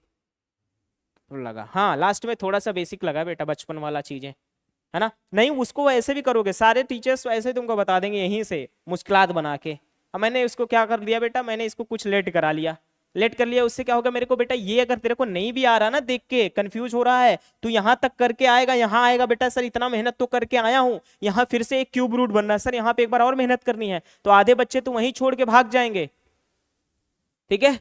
लगा, हाँ लास्ट में थोड़ा सा बेसिक लगा बेटा, बचपन वाला चीजें है ना। नहीं उसको ऐसे भी करोगे, सारे टीचर्स ऐसे तुमको बता देंगे यहीं से मुश्किलात बना के। अब मैंने इसको क्या कर दिया बेटा, मैंने इसको कुछ लेट करा लिया, लेट कर लिया, उससे क्या होगा मेरे को बेटा, ये अगर तेरे को नहीं भी आ रहा ना देख के कंफ्यूज हो रहा है, तो यहाँ तक करके आएगा, यहाँ आएगा बेटा सर इतना मेहनत तो करके आया हूँ, यहाँ फिर से एक क्यूब रूट बनना है सर, यहाँ पे एक बार और मेहनत करनी है, तो आधे बच्चे तो वहीं छोड़ के भाग जाएंगे, ठीक है।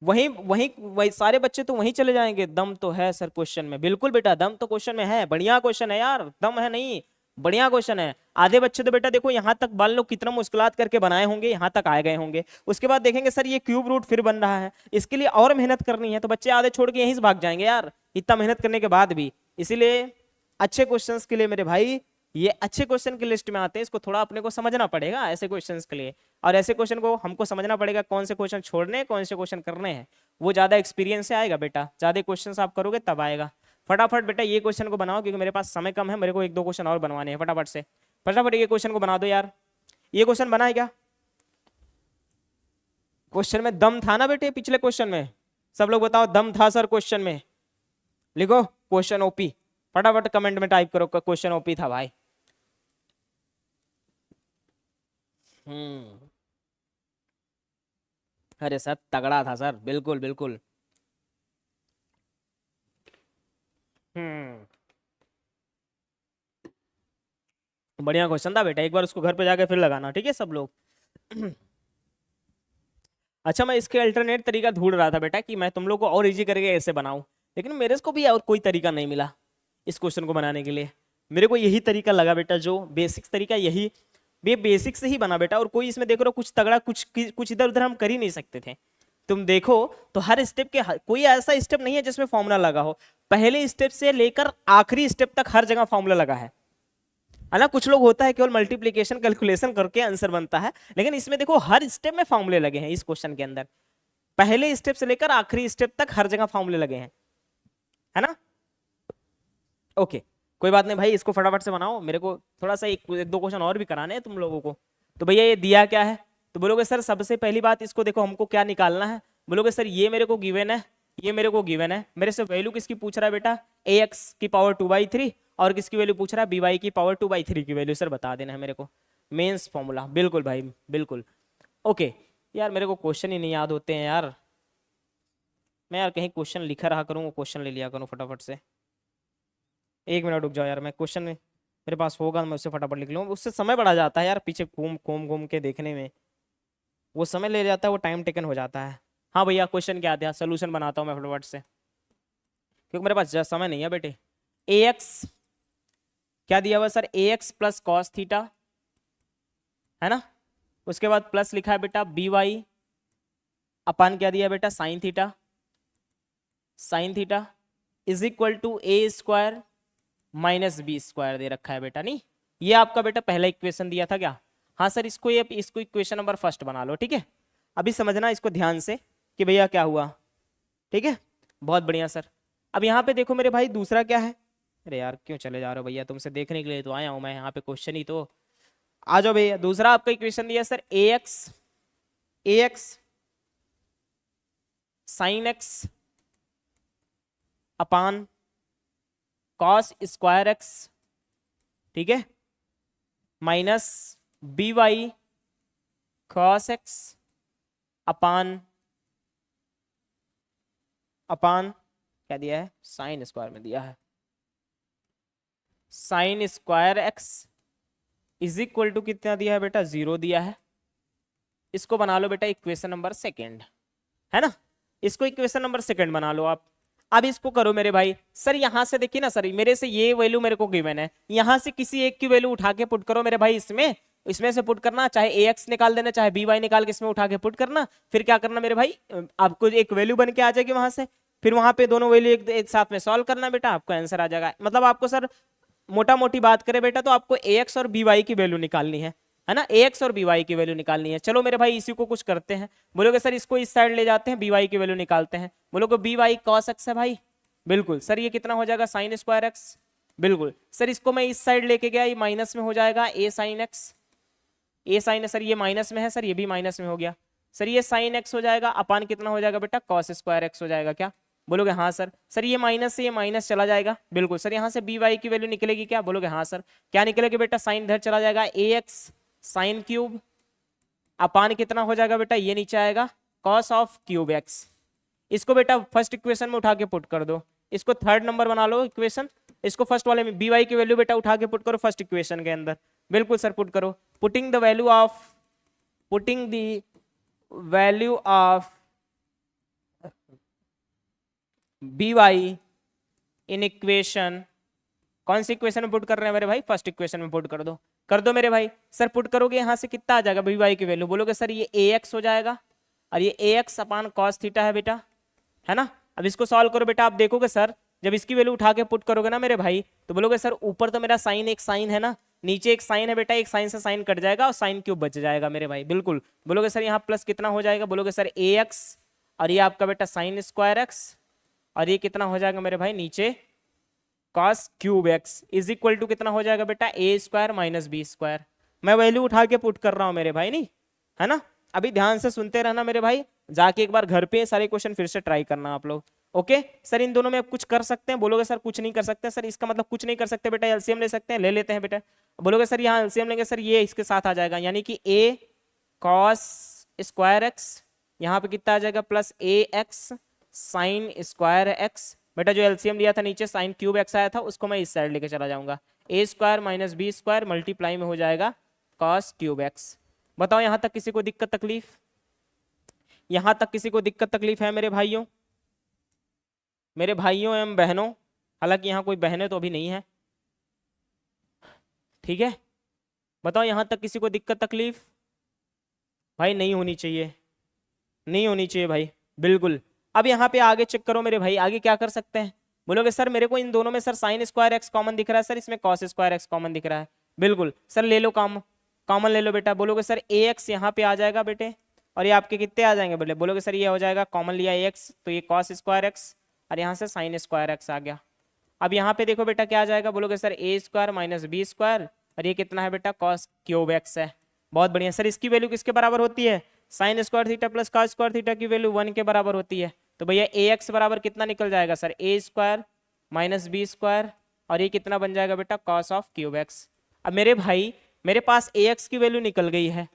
वही सारे बच्चे तो वहीं चले जाएंगे। दम तो है सर क्वेश्चन में, बिल्कुल बेटा दम तो क्वेश्चन में है, बढ़िया क्वेश्चन है यार, दम है नहीं, बढ़िया क्वेश्चन है। आधे बच्चे तो बेटा देखो यहाँ तक बाल लोग कितना मुश्किलात करके बनाए होंगे, यहाँ तक आए गए होंगे, उसके बाद देखेंगे सर ये क्यूब रूट फिर बन रहा है, इसके लिए और मेहनत करनी है, तो बच्चे आधे छोड़ के यहीं से भाग जाएंगे यार, इतना मेहनत करने के बाद भी। इसीलिए अच्छे क्वेश्चन के लिए मेरे भाई, ये अच्छे क्वेश्चन की लिस्ट में आते हैं, इसको थोड़ा अपने को समझना पड़ेगा ऐसे क्वेश्चंस के लिए, और ऐसे क्वेश्चन को हमको समझना पड़ेगा कौन से क्वेश्चन छोड़ने हैं कौन से क्वेश्चन करने हैं, वो ज्यादा एक्सपीरियंस से आएगा बेटा, ज्यादा क्वेश्चंस आप करोगे तब आएगा। फटाफट बेटा ये क्वेश्चन को बनाओ, क्योंकि मेरे पास समय कम है, मेरे को 1-2 क्वेश्चन और बनवाने हैं, फटाफट से फटाफट ये क्वेश्चन को बना दो यार। ये क्वेश्चन बना है क्या, क्वेश्चन में दम था ना बेटे, पिछले क्वेश्चन में सब लोग बताओ दम था सर क्वेश्चन में, लिखो क्वेश्चन ओपी, फटाफट कमेंट में टाइप करो क्वेश्चन ओपी था भाई। अरे सर तगड़ा था सर, बिल्कुल बिल्कुल। बढ़िया क्वेश्चन था बेटा, एक बार उसको घर पे जाके फिर लगाना, ठीक है सब लोग। अच्छा मैं इसके अल्टरनेट तरीका ढूंढ रहा था बेटा, कि मैं तुम लोग को और इजी करके ऐसे बनाऊं, लेकिन मेरे को भी और कोई तरीका नहीं मिला इस क्वेश्चन को बनाने के लिए। मेरे को यही तरीका लगा बेटा, जो बेसिक तरीका यही, बेसिक से ही बना बेटा, और कोई इसमें देख रहे हो कुछ तगड़ा कुछ इधर उधर हम कर ही नहीं सकते थे, तुम देखो तो हर स्टेप के कोई ऐसा स्टेप नहीं है जिसमें फॉर्मूला लगा हो, पहले स्टेप से लेकर आखिरी स्टेप तक हर जगह फॉर्मूला लगा है ना। कुछ लोग होता है केवल मल्टीप्लिकेशन कैलकुलेशन करके आंसर बनता है, लेकिन इसमें देखो हर स्टेप में फॉर्मूले लगे हैं इस क्वेश्चन के अंदर, पहले स्टेप से लेकर आखिरी स्टेप तक हर जगह फॉर्मूले लगे हैं, है ना। ओके कोई बात नहीं भाई, इसको फटाफट से बनाओ, मेरे को थोड़ा सा एक दो क्वेश्चन और भी कराने हैं तुम लोगों को। तो भैया ये दिया क्या है, तो बोलोगे सर सबसे पहली बात इसको देखो हमको क्या निकालना है, बोलोगे सर ये मेरे को गिवन है, ये मेरे को गिवन है, मेरे से वैल्यू किसकी पूछ रहा है बेटा, ax की पावर 2/3 और किसकी वैल्यू पूछ रहा है, by की पावर 2/3 की वैल्यू सर बता देना है मेरे को, मेंस फॉर्मूला। बिल्कुल भाई बिल्कुल। ओके यार मेरे को क्वेश्चन ही नहीं याद होते हैं यार, मैं यार कहीं क्वेश्चन लिखा रहा करूँ, क्वेश्चन ले लिया करूँ फटाफट से। एक मिनट रुक जाओ यार, मैं क्वेश्चन में मेरे पास होगा मैं उससे फटाफट लिख लूँ, उससे समय बढ़ा जाता है यार, पीछे घूम घूम घूम के देखने में वो समय ले जाता है, वो टाइम टेकन हो जाता है। हाँ भैया क्वेश्चन क्या था, सोल्यूशन बनाता हूँ मैं फटाफट से, क्योंकि मेरे पास ज़्यादा समय नहीं है बेटे। ax क्या दिया हुआ sir, ax plus cos theta, है ना, उसके बाद प्लस लिखा है बेटा by अपन क्या दिया बेटा sine theta, sine theta is equal to A square minus B square दे रखा है बेटा, नहीं ये आपका बेटा पहला इक्वेशन दिया था क्या, हाँ सर इसको इक्वेशन नंबर फर्स्ट बना लो, ठीक है। अभी समझना इसको ध्यान से कि भैया क्या हुआ, ठीक है बहुत बढ़िया सर। अब यहाँ पे देखो मेरे भाई दूसरा क्या है, अरे यार क्यों चले जा रहे हो भैया, तुमसे देखने के लिए तो आया हूँ मैं, यहाँ पे क्वेश्चन ही तो, आ जाओ भैया। दूसरा आपका इक्वेशन दिया sir ax sine X upon cos square X, ठीक है, minus B Y cos X upon upon क्या दिया है, साइन स्क्वायर में दिया है, sine square X is equal to कितना दिया है बेटा 0 दिया है। इसको बना लो बेटा इक्वेशन नंबर सेकेंड, है ना, इसको इक्वेशन नंबर सेकेंड बना लो आप। अब इसको करो मेरे भाई, सर यहां से देखिए ना सर, मेरे से ये वैल्यू मेरे को गिवन है, यहां से किसी एक की वैल्यू उठा के पुट करो मेरे भाई, इसमें इसमें से पुट करना, चाहे ax निकाल देना चाहे by निकाल के इसमें उठा के पुट करना, फिर क्या करना मेरे भाई, आपको एक वैल्यू बन के आ जाएगी वहां से, फिर वहां पे दोनों वैल्यू एक साथ में सॉल्व करना बेटा, आपको आंसर आ जाएगा। मतलब आपको सर मोटा मोटी बात करें बेटा तो आपको ax और by की वैल्यू निकालनी है ना, ax और by की वैल्यू निकालनी है। चलो मेरे भाई इसी को कुछ करते हैं, बोलोगे सर इसको इस साइड ले जाते हैं, by की वैल्यू निकालते हैं, बोलोगे by cos x है भाई, बिल्कुल सर ये कितना हो जाएगा साइन स्क्वायर एक्स, बिल्कुल सर इसको मैं इस साइड लेके गया, ये माइनस में हो जाएगा ए साइन एक्स, ए साइन सर ये माइनस में है, सर ये भी माइनस में हो गया, सर ये साइन एक्स हो जाएगा, अपान कितना हो जाएगा बेटा कॉस स्क्वायर एक्स हो जाएगा क्या, बोलोगे हाँ सर, सर ये माइनस से ये माइनस चला जाएगा, बिल्कुल सर यहाँ से बी वाई की वैल्यू निकलेगी क्या, बोलोगे हाँ सर, क्या निकलेगी बेटा साइन इधर चला जाएगा ए एक्स साइन क्यूब, अपान कितना हो जाएगा बेटा ये नीचे आएगा कॉस ऑफ क्यूब एक्स। इसको बेटा फर्स्ट इक्वेशन में उठा के पुट कर दो, इसको थर्ड नंबर बना लो इक्वेशन, इसको फर्स्ट वाले में बी वाई की वैल्यू बेटा उठा के पुट करो फर्स्ट इक्वेशन के अंदर, बिल्कुल सर पुट करो, putting the value of B Y in equation, कौन सी इक्वेशन में पुट कर रहे हैं मेरे भाई, फर्स्ट इक्वेशन में पुट कर दो मेरे भाई। सर पुट करोगे यहां से कितना आ जाएगा बी वाई की वैल्यू, बोलोगे सर ये ए एक्स हो जाएगा और ये ए एक्स अपान कॉस थीटा है बेटा, है ना। अब इसको सॉल्व करो बेटा, आप देखोगे सर जब इसकी वैल्यू उठा के पुट करोगे ना मेरे भाई, तो बोलोगे सर ऊपर तो मेरा साइन एक साइन है ना, नीचे एक साइन है बेटा, एक साइन से साइन कट जाएगा और साइन क्यूब बच जाएगा मेरे भाई, बिल्कुल बोलोगे सर यहाँ प्लस कितना हो जाएगा, बोलोगे सर ए एक्स और ये आपका बेटा साइन स्क्वायर एक्स और ये कितना हो जाएगा मेरे भाई नीचे cos cube x is equal to कितना हो जाएगा बेटा a square minus B square. मैं वैल्यू उठा के पुट कर रहा हूं मेरे भाई, नहीं है ना, अभी ध्यान से सुनते रहना मेरे भाई, जाके एक बार घर पे सारे क्वेश्चन फिर से ट्राई करना आप लोग। ओके सर इन दोनों में आप कुछ कर सकते हैं, बोलोगे सर कुछ नहीं कर सकते, सर इसका मतलब कुछ नहीं कर सकते बेटा, एलसीएम ले सकते हैं, ले लेते हैं बेटा, बोलोगे सर यहाँ एलसीएम लेंगे, सर ये इसके साथ आ जाएगा, यानी कि ए कॉस स्क्वायर एक्स यहाँ पे कितना आ जाएगा प्लस ए एक्स साइन स्क्वायर एक्स, बेटा जो एलसीएम लिया था नीचे साइन क्यूब एक्स आया था उसको मैं इस साइड लेके चला जाऊंगा, A square minus B square multiply में हो जाएगा कॉस क्यूब एक्स। बताओ यहां तक किसी को दिक्कत तकलीफ, यहां तक किसी को दिक्कत तकलीफ है मेरे भाइयों एवं बहनों, हालांकि यहाँ कोई बहनें तो अभी नहीं है, ठीक है बताओ यहां तक किसी को दिक्कत तकलीफ, भाई नहीं होनी चाहिए, नहीं होनी चाहिए भाई, बिल्कुल। अब यहाँ पे आगे चेक करो मेरे भाई, आगे क्या कर सकते हैं? बोलोगे सर मेरे को इन दोनों में sir sign square x common दिख रहा है, सर इसमें कॉस स्क्वायर एक्स कॉमन दिख रहा है। बिल्कुल सर, ले लो कॉमन ले लो बेटा। बोलोगे सर ए एक्स यहाँ पे आ जाएगा बेटे, और ये आपके कितने आ जाएंगे बोले? बोलोगे सर ये हो जाएगा, कॉमन लिया ए एक्स तो ये कॉस स्क्वायर एक्स, और यहाँ से साइन स्क्वायर एक्स आ गया। अब यहाँ पे देखो बेटा क्या आ जाएगा? बोलोगे सर ए स्क्वायर माइनस बी स्क्वायर, और ये कितना है बेटा? कॉस क्यूब एक्स है। बहुत बढ़िया सर, इसकी वैल्यू किसके बराबर होती है? Sine square theta plus cos square theta की वैल्यू 1 के बराबर होती है। तो भैया ए एक्स बराबर कितना निकल जाएगा सर? ए स्क्वायर माइनस बी स्क्वायर, और ये कितना बन जाएगा बेटा? Cos of cube x. अब मेरे भाई मेरे पास ए एक्स की वैल्यू निकल गई है,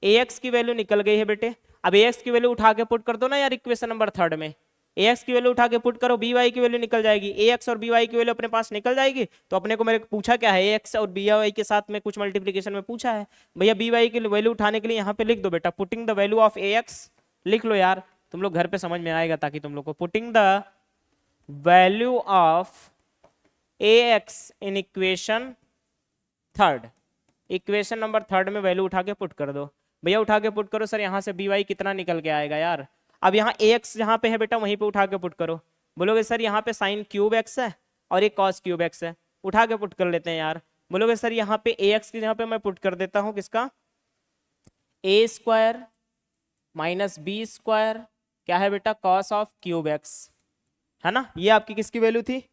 ए एक्स की वैल्यू निकल गई है बेटे। अब ए एक्स की वैल्यू उठा के पुट कर दो ना यार इक्वेशन नंबर 3 में। ए एक्स की वैल्यू उठा के पुट करो, बी वाई की वैल्यू निकल जाएगी। ए एक्स और बी वाई की वैल्यू अपने पास निकल जाएगी। तो अपने को मेरे को पूछा क्या है? ए एक्स और बी वाई के साथ में कुछ मल्टीप्लीकेशन में पूछा है। भैया बी वाई की वैल्यू उठाने के लिए यहाँ पे लिख दो बेटा, putting the value of A x. लिख लो यार, तुम लोग घर पे समझ में आएगा, ताकि तुम लोग को putting the value of A x in equation 3, equation number 3 में वैल्यू उठा के पुट कर दो। भैया उठा के पुट करो सर, यहाँ से बी वाई कितना निकल के आएगा यार? अब यहाँ ए एक्स जहाँ पे है बेटा वहीं पे उठा के पुट करो। बोलोगे सर यहाँ पे साइन क्यूब एक्स है और एक कॉस क्यूब एक्स है, उठा के पुट कर लेते हैं यार। बोलोगे सर यहाँ पे ए एक्स की जहाँ पे मैं पुट कर देता हूँ किसका? ए स्क्वायर माइनस बी स्क्वायर, क्या है बेटा? कॉस ऑफ क्यूब एक्स, है ना? ये आपकी किसकी वैल्यू थी?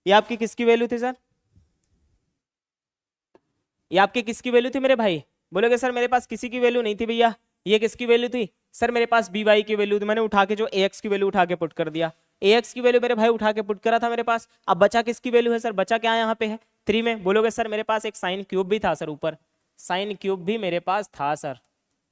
ये आपकी किसकी वैल्यू थी सर? ये आपकी किसकी वैल्यू थी मेरे भाई? बोलोगे सर मेरे पास किसी की वैल्यू नहीं थी भैया, ये किसकी वैल्यू थी? सर मेरे पास बी वाई की वैल्यू थी, मैंने उठा के जो ए एक्स की वैल्यू उठा के पुट कर दिया। ए एक्स की वैल्यू मेरे भाई उठा के पुट करा था मेरे पास। अब बचा किसकी वैल्यू है सर? बचा क्या यहाँ पे है 3 में? बोलोगे सर मेरे पास एक साइन क्यूब भी था सर, ऊपर साइन क्यूब भी मेरे पास था सर,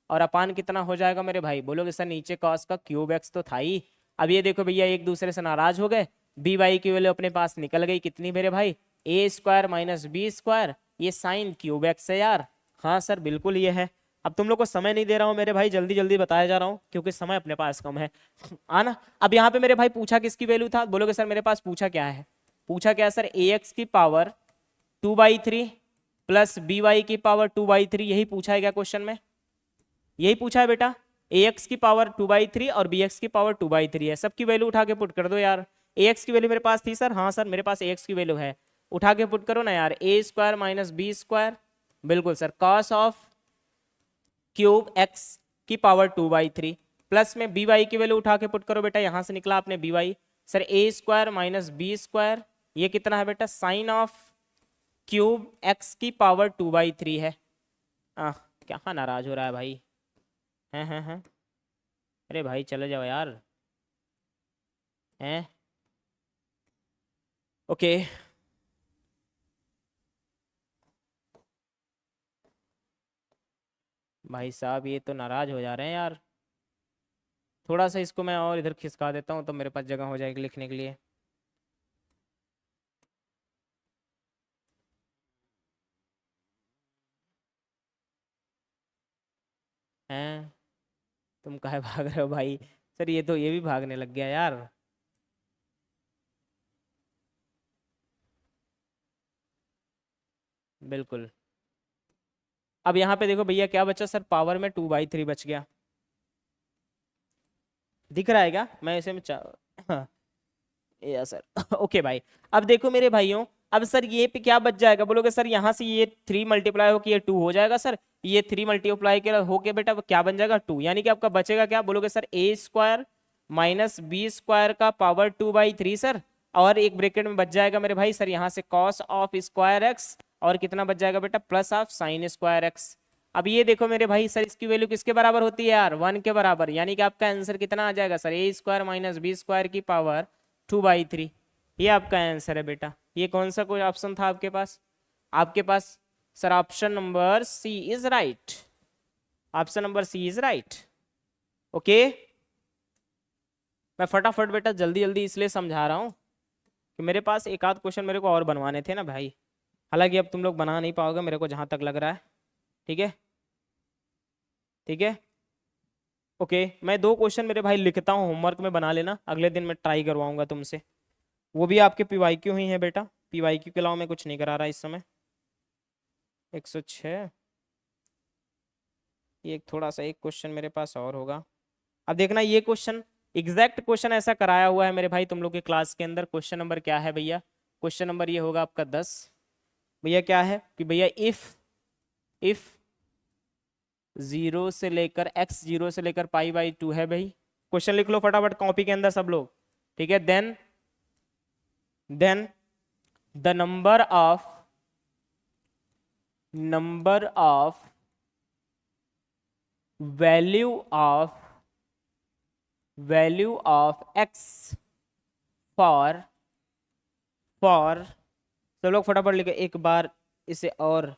और अपान कितना हो जाएगा मेरे भाई? बोलोगे सर नीचे कॉस का क्यूब एक्स तो था ही। अब ये देखो भैया एक दूसरे से नाराज हो गए, बी वाई की वैल्यू अपने पास निकल गई कितनी मेरे भाई? ए स्क्वायर माइनस बी स्क्वायर, ये साइन क्यूब एक्स है यार। हाँ सर बिल्कुल ये है। अब तुम लोग को समय नहीं दे रहा हूँ मेरे भाई, जल्दी जल्दी बताया जा रहा हूँ क्योंकि समय अपने पास कम है, आना। अब यहाँ पे मेरे भाई पूछा किसकी वैल्यू था? बोलोगे सर मेरे पास पूछा क्या है? पूछा क्या है सर? ए एक्स की पावर 2/3 प्लस बी वाई की पावर 2/3, यही पूछा है क्या क्वेश्चन में? यही पूछा है बेटा। ए एक्स की पावर 2/3 और बी एक्स की पावर 2/3 है, सबकी वैल्यू उठा के पुट कर दो यार। ए एक्स की वैल्यू मेरे पास थी सर, हाँ सर मेरे पास ए एक्स की वैल्यू है, उठा के पुट करो ना यार। ए स्क्वायर माइनस बी स्क्वायर, बिल्कुल sir, cos of cube x की पावर 2/3, प्लस में बी वाई की वैल्यू उठा के पुट करो बेटा, यहां से निकला आपने B why sir, A square minus B square, ये कितना है बेटा? साइन ऑफ क्यूब एक्स की पावर 2/3 है। क्या नाराज हो रहा है भाई? हैं अरे भाई चले जाओ यार, हैं? ओके भाई साहब ये तो नाराज हो जा रहे हैं यार। थोड़ा सा इसको मैं और इधर खिसका देता हूँ तो मेरे पास जगह हो जाएगी लिखने के लिए। हैं? तुम काहे भाग रहे हो भाई? सर ये तो ये भी भागने लग गया यार। बिल्कुल। अब यहाँ पे देखो भैया क्या बचा सर? पावर में 2/3 बच गया, दिख रहा है क्या? मैं इसे में हाँ यस सर ओके भाई। अब देखो मेरे भाइयों, अब सर ये पे क्या बच जाएगा? बोलोगे सर यहाँ से ये 3 मल्टीप्लाई होकर ये 2 हो जाएगा सर, ये 3 मल्टीप्लाई के होके बेटा क्या बन जाएगा? 2, यानी कि आपका बचेगा क्या? बोलोगे सर ए स्क्वायर माइनस बी स्क्वायर का पावर 2/3 सर, और एक ब्रैकेट में बच जाएगा मेरे भाई सर यहाँ से कॉस ऑफ स्क्वायर एक्स, और कितना बच जाएगा बेटा? Plus of sine square x. अब ये देखो मेरे भाई सर इसकी वैल्यू किसके बराबर होती है यार? 1 के बराबर, यानी कि आपका आंसर कितना आ जाएगा सर? ए स्क्वायर माइनस बी स्क्वायर की पावर 2/3, ये आपका आंसर है बेटा। ये कौन सा कोई ऑप्शन था आपके पास? आपके पास sir option number C is right, option number C is right. Okay मैं फटाफट बेटा जल्दी जल्दी इसलिए समझा रहा हूँ कि मेरे पास एक आध क्वेश्चन मेरे को और बनवाने थे ना भाई, हालांकि अब तुम लोग बना नहीं पाओगे मेरे को जहाँ तक लग रहा है। ठीक है ठीक है ओके मैं 2 क्वेश्चन मेरे भाई लिखता हूँ, होमवर्क में बना लेना, अगले दिन मैं ट्राई करवाऊंगा तुमसे। वो भी आपके पीवाईक्यू ही है बेटा, पीवाईक्यू के अलावा मैं कुछ नहीं करा रहा इस समय। 106, ये थोड़ा सा एक क्वेश्चन मेरे पास और होगा। अब देखना ये क्वेश्चन, एग्जैक्ट क्वेश्चन ऐसा कराया हुआ है मेरे भाई तुम लोग के क्लास के अंदर। क्वेश्चन नंबर क्या है भैया? क्वेश्चन नंबर ये होगा आपका 10। भैया क्या है कि भैया इफ 0 से लेकर x 0 से लेकर π/2 है भाई। क्वेश्चन लिख लो फटाफट कॉपी के अंदर सब लोग, ठीक है। Then the number of value of x for सब लोग फटाफट लिखे, एक बार इसे और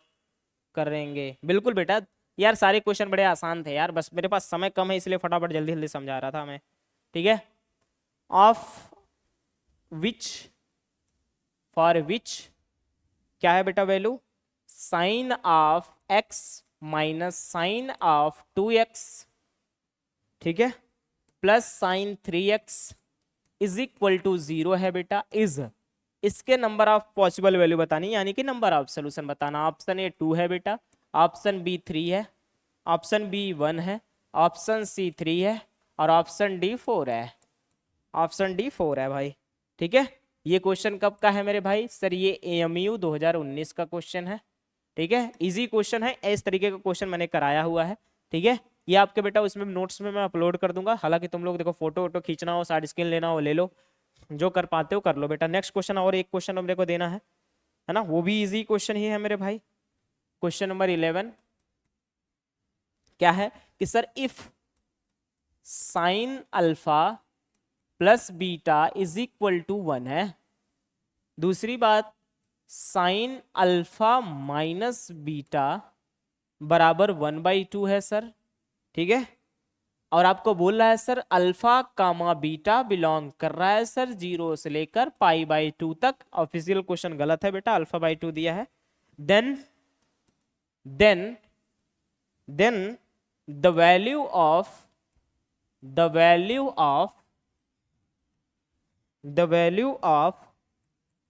करेंगे। बिल्कुल बेटा, यार सारे क्वेश्चन बड़े आसान थे यार, बस मेरे पास समय कम है इसलिए फटाफट जल्दी जल्दी समझा रहा था मैं, ठीक है। ऑफ विच, फॉर विच क्या है बेटा value? Sine of x minus sine of 2x, ठीक है, plus sine 3x is equal to 0 है बेटा। इज इसके नंबर ऑफ पॉसिबल वैल्यू बतानी, यानी कि नंबर ऑफ सोल्यूशन बताना। ऑप्शन ए 2 है बेटा, ऑप्शन बी 3 है, ऑप्शन बी 1 है, ऑप्शन सी 3 है और ऑप्शन डी 4 है। ऑप्शन डी 4 है भाई, ठीक है। ये क्वेश्चन कब का है मेरे भाई? सर ये AMU 2019 का क्वेश्चन है, ठीक है। इजी क्वेश्चन है, इस तरीके का क्वेश्चन मैंने कराया हुआ है, ठीक है। ये आपके बेटा उसमें नोट्स में मैं अपलोड कर दूंगा। हालांकि तुम लोग देखो फोटो वोटो खींचना हो, साइड स्क्रीन लेना हो ले लो, जो कर पाते हो कर लो बेटा। नेक्स्ट क्वेश्चन, और एक क्वेश्चन मेरे को देना है ना, वो भी इजी क्वेश्चन ही है मेरे भाई। क्वेश्चन नंबर 11 क्या है कि sir if sine alpha plus beta is equal to 1 है। दूसरी बात, साइन अल्फा माइनस बीटा बराबर 1/2 है सर, ठीक है। और आपको बोल रहा है सर अल्फा कामा बीटा बिलोंग कर रहा है सर 0 से लेकर π/2 तक। ऑफिशियल क्वेश्चन गलत है बेटा, अल्फा/2 दिया है। Then the value of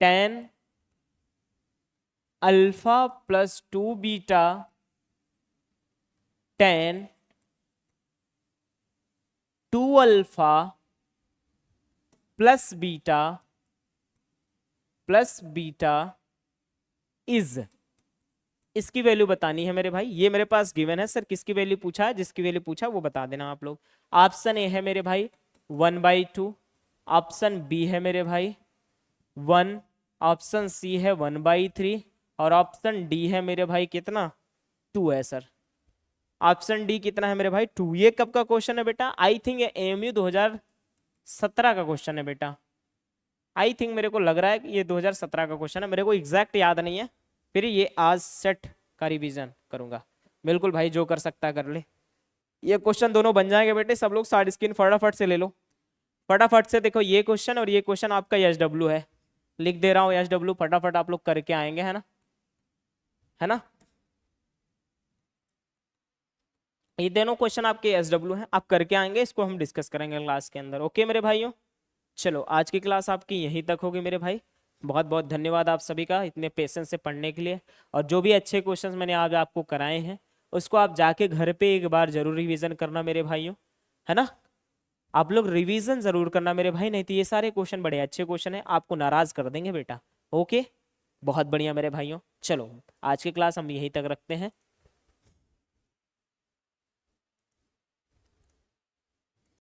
tan alpha plus 2 beta tan 2 alpha plus beta is, इसकी वैल्यू बतानी है मेरे भाई। ये मेरे पास गिवन है सर, किसकी वैल्यू पूछा है? जिसकी वैल्यू पूछा वो बता देना आप लोग। ऑप्शन ए है मेरे भाई 1/2, ऑप्शन बी है मेरे भाई 1, ऑप्शन सी है 1/3 और ऑप्शन डी है मेरे भाई कितना? 2 है सर। ऑप्शन डी कितना है मेरे भाई? 2। ये कब का क्वेश्चन है बेटा? आई थिंक ये AMU 2017 का क्वेश्चन है बेटा। आई थिंक मेरे को लग रहा है कि ये 2017 का क्वेश्चन है, मेरे को एग्जैक्ट याद नहीं है। फिर ये आज सेट का रिवीजन करूंगा। बिल्कुल भाई, जो कर सकता है कर ले। ये क्वेश्चन दोनों बन जाएंगे बेटे, सब लोग साइड स्क्रीन फटाफट से ले लो। फटाफट से देखो ये क्वेश्चन और ये क्वेश्चन आपका SW है, लिख दे रहा हूँ SW, फटाफट आप लोग करके आएंगे, है ना। ये दोनों क्वेश्चन आपके SW हैं, आप करके आएंगे, इसको हम डिस्कस करेंगे क्लास के अंदर। ओके मेरे भाइयों, चलो आज की क्लास आपकी यहीं तक होगी मेरे भाई। बहुत बहुत धन्यवाद आप सभी का इतने पेशेंस से पढ़ने के लिए। और जो भी अच्छे क्वेश्चंस मैंने आज आपको कराए हैं उसको आप जाके घर पे एक बार जरूर रिवीजन करना मेरे भाइयों, है ना। आप लोग रिवीजन जरूर करना मेरे भाई, नहीं तो ये सारे क्वेश्चन बड़े अच्छे क्वेश्चन है, आपको नाराज कर देंगे बेटा। ओके, बहुत बढ़िया मेरे भाइयों, चलो आज की क्लास हम यहीं तक रखते हैं।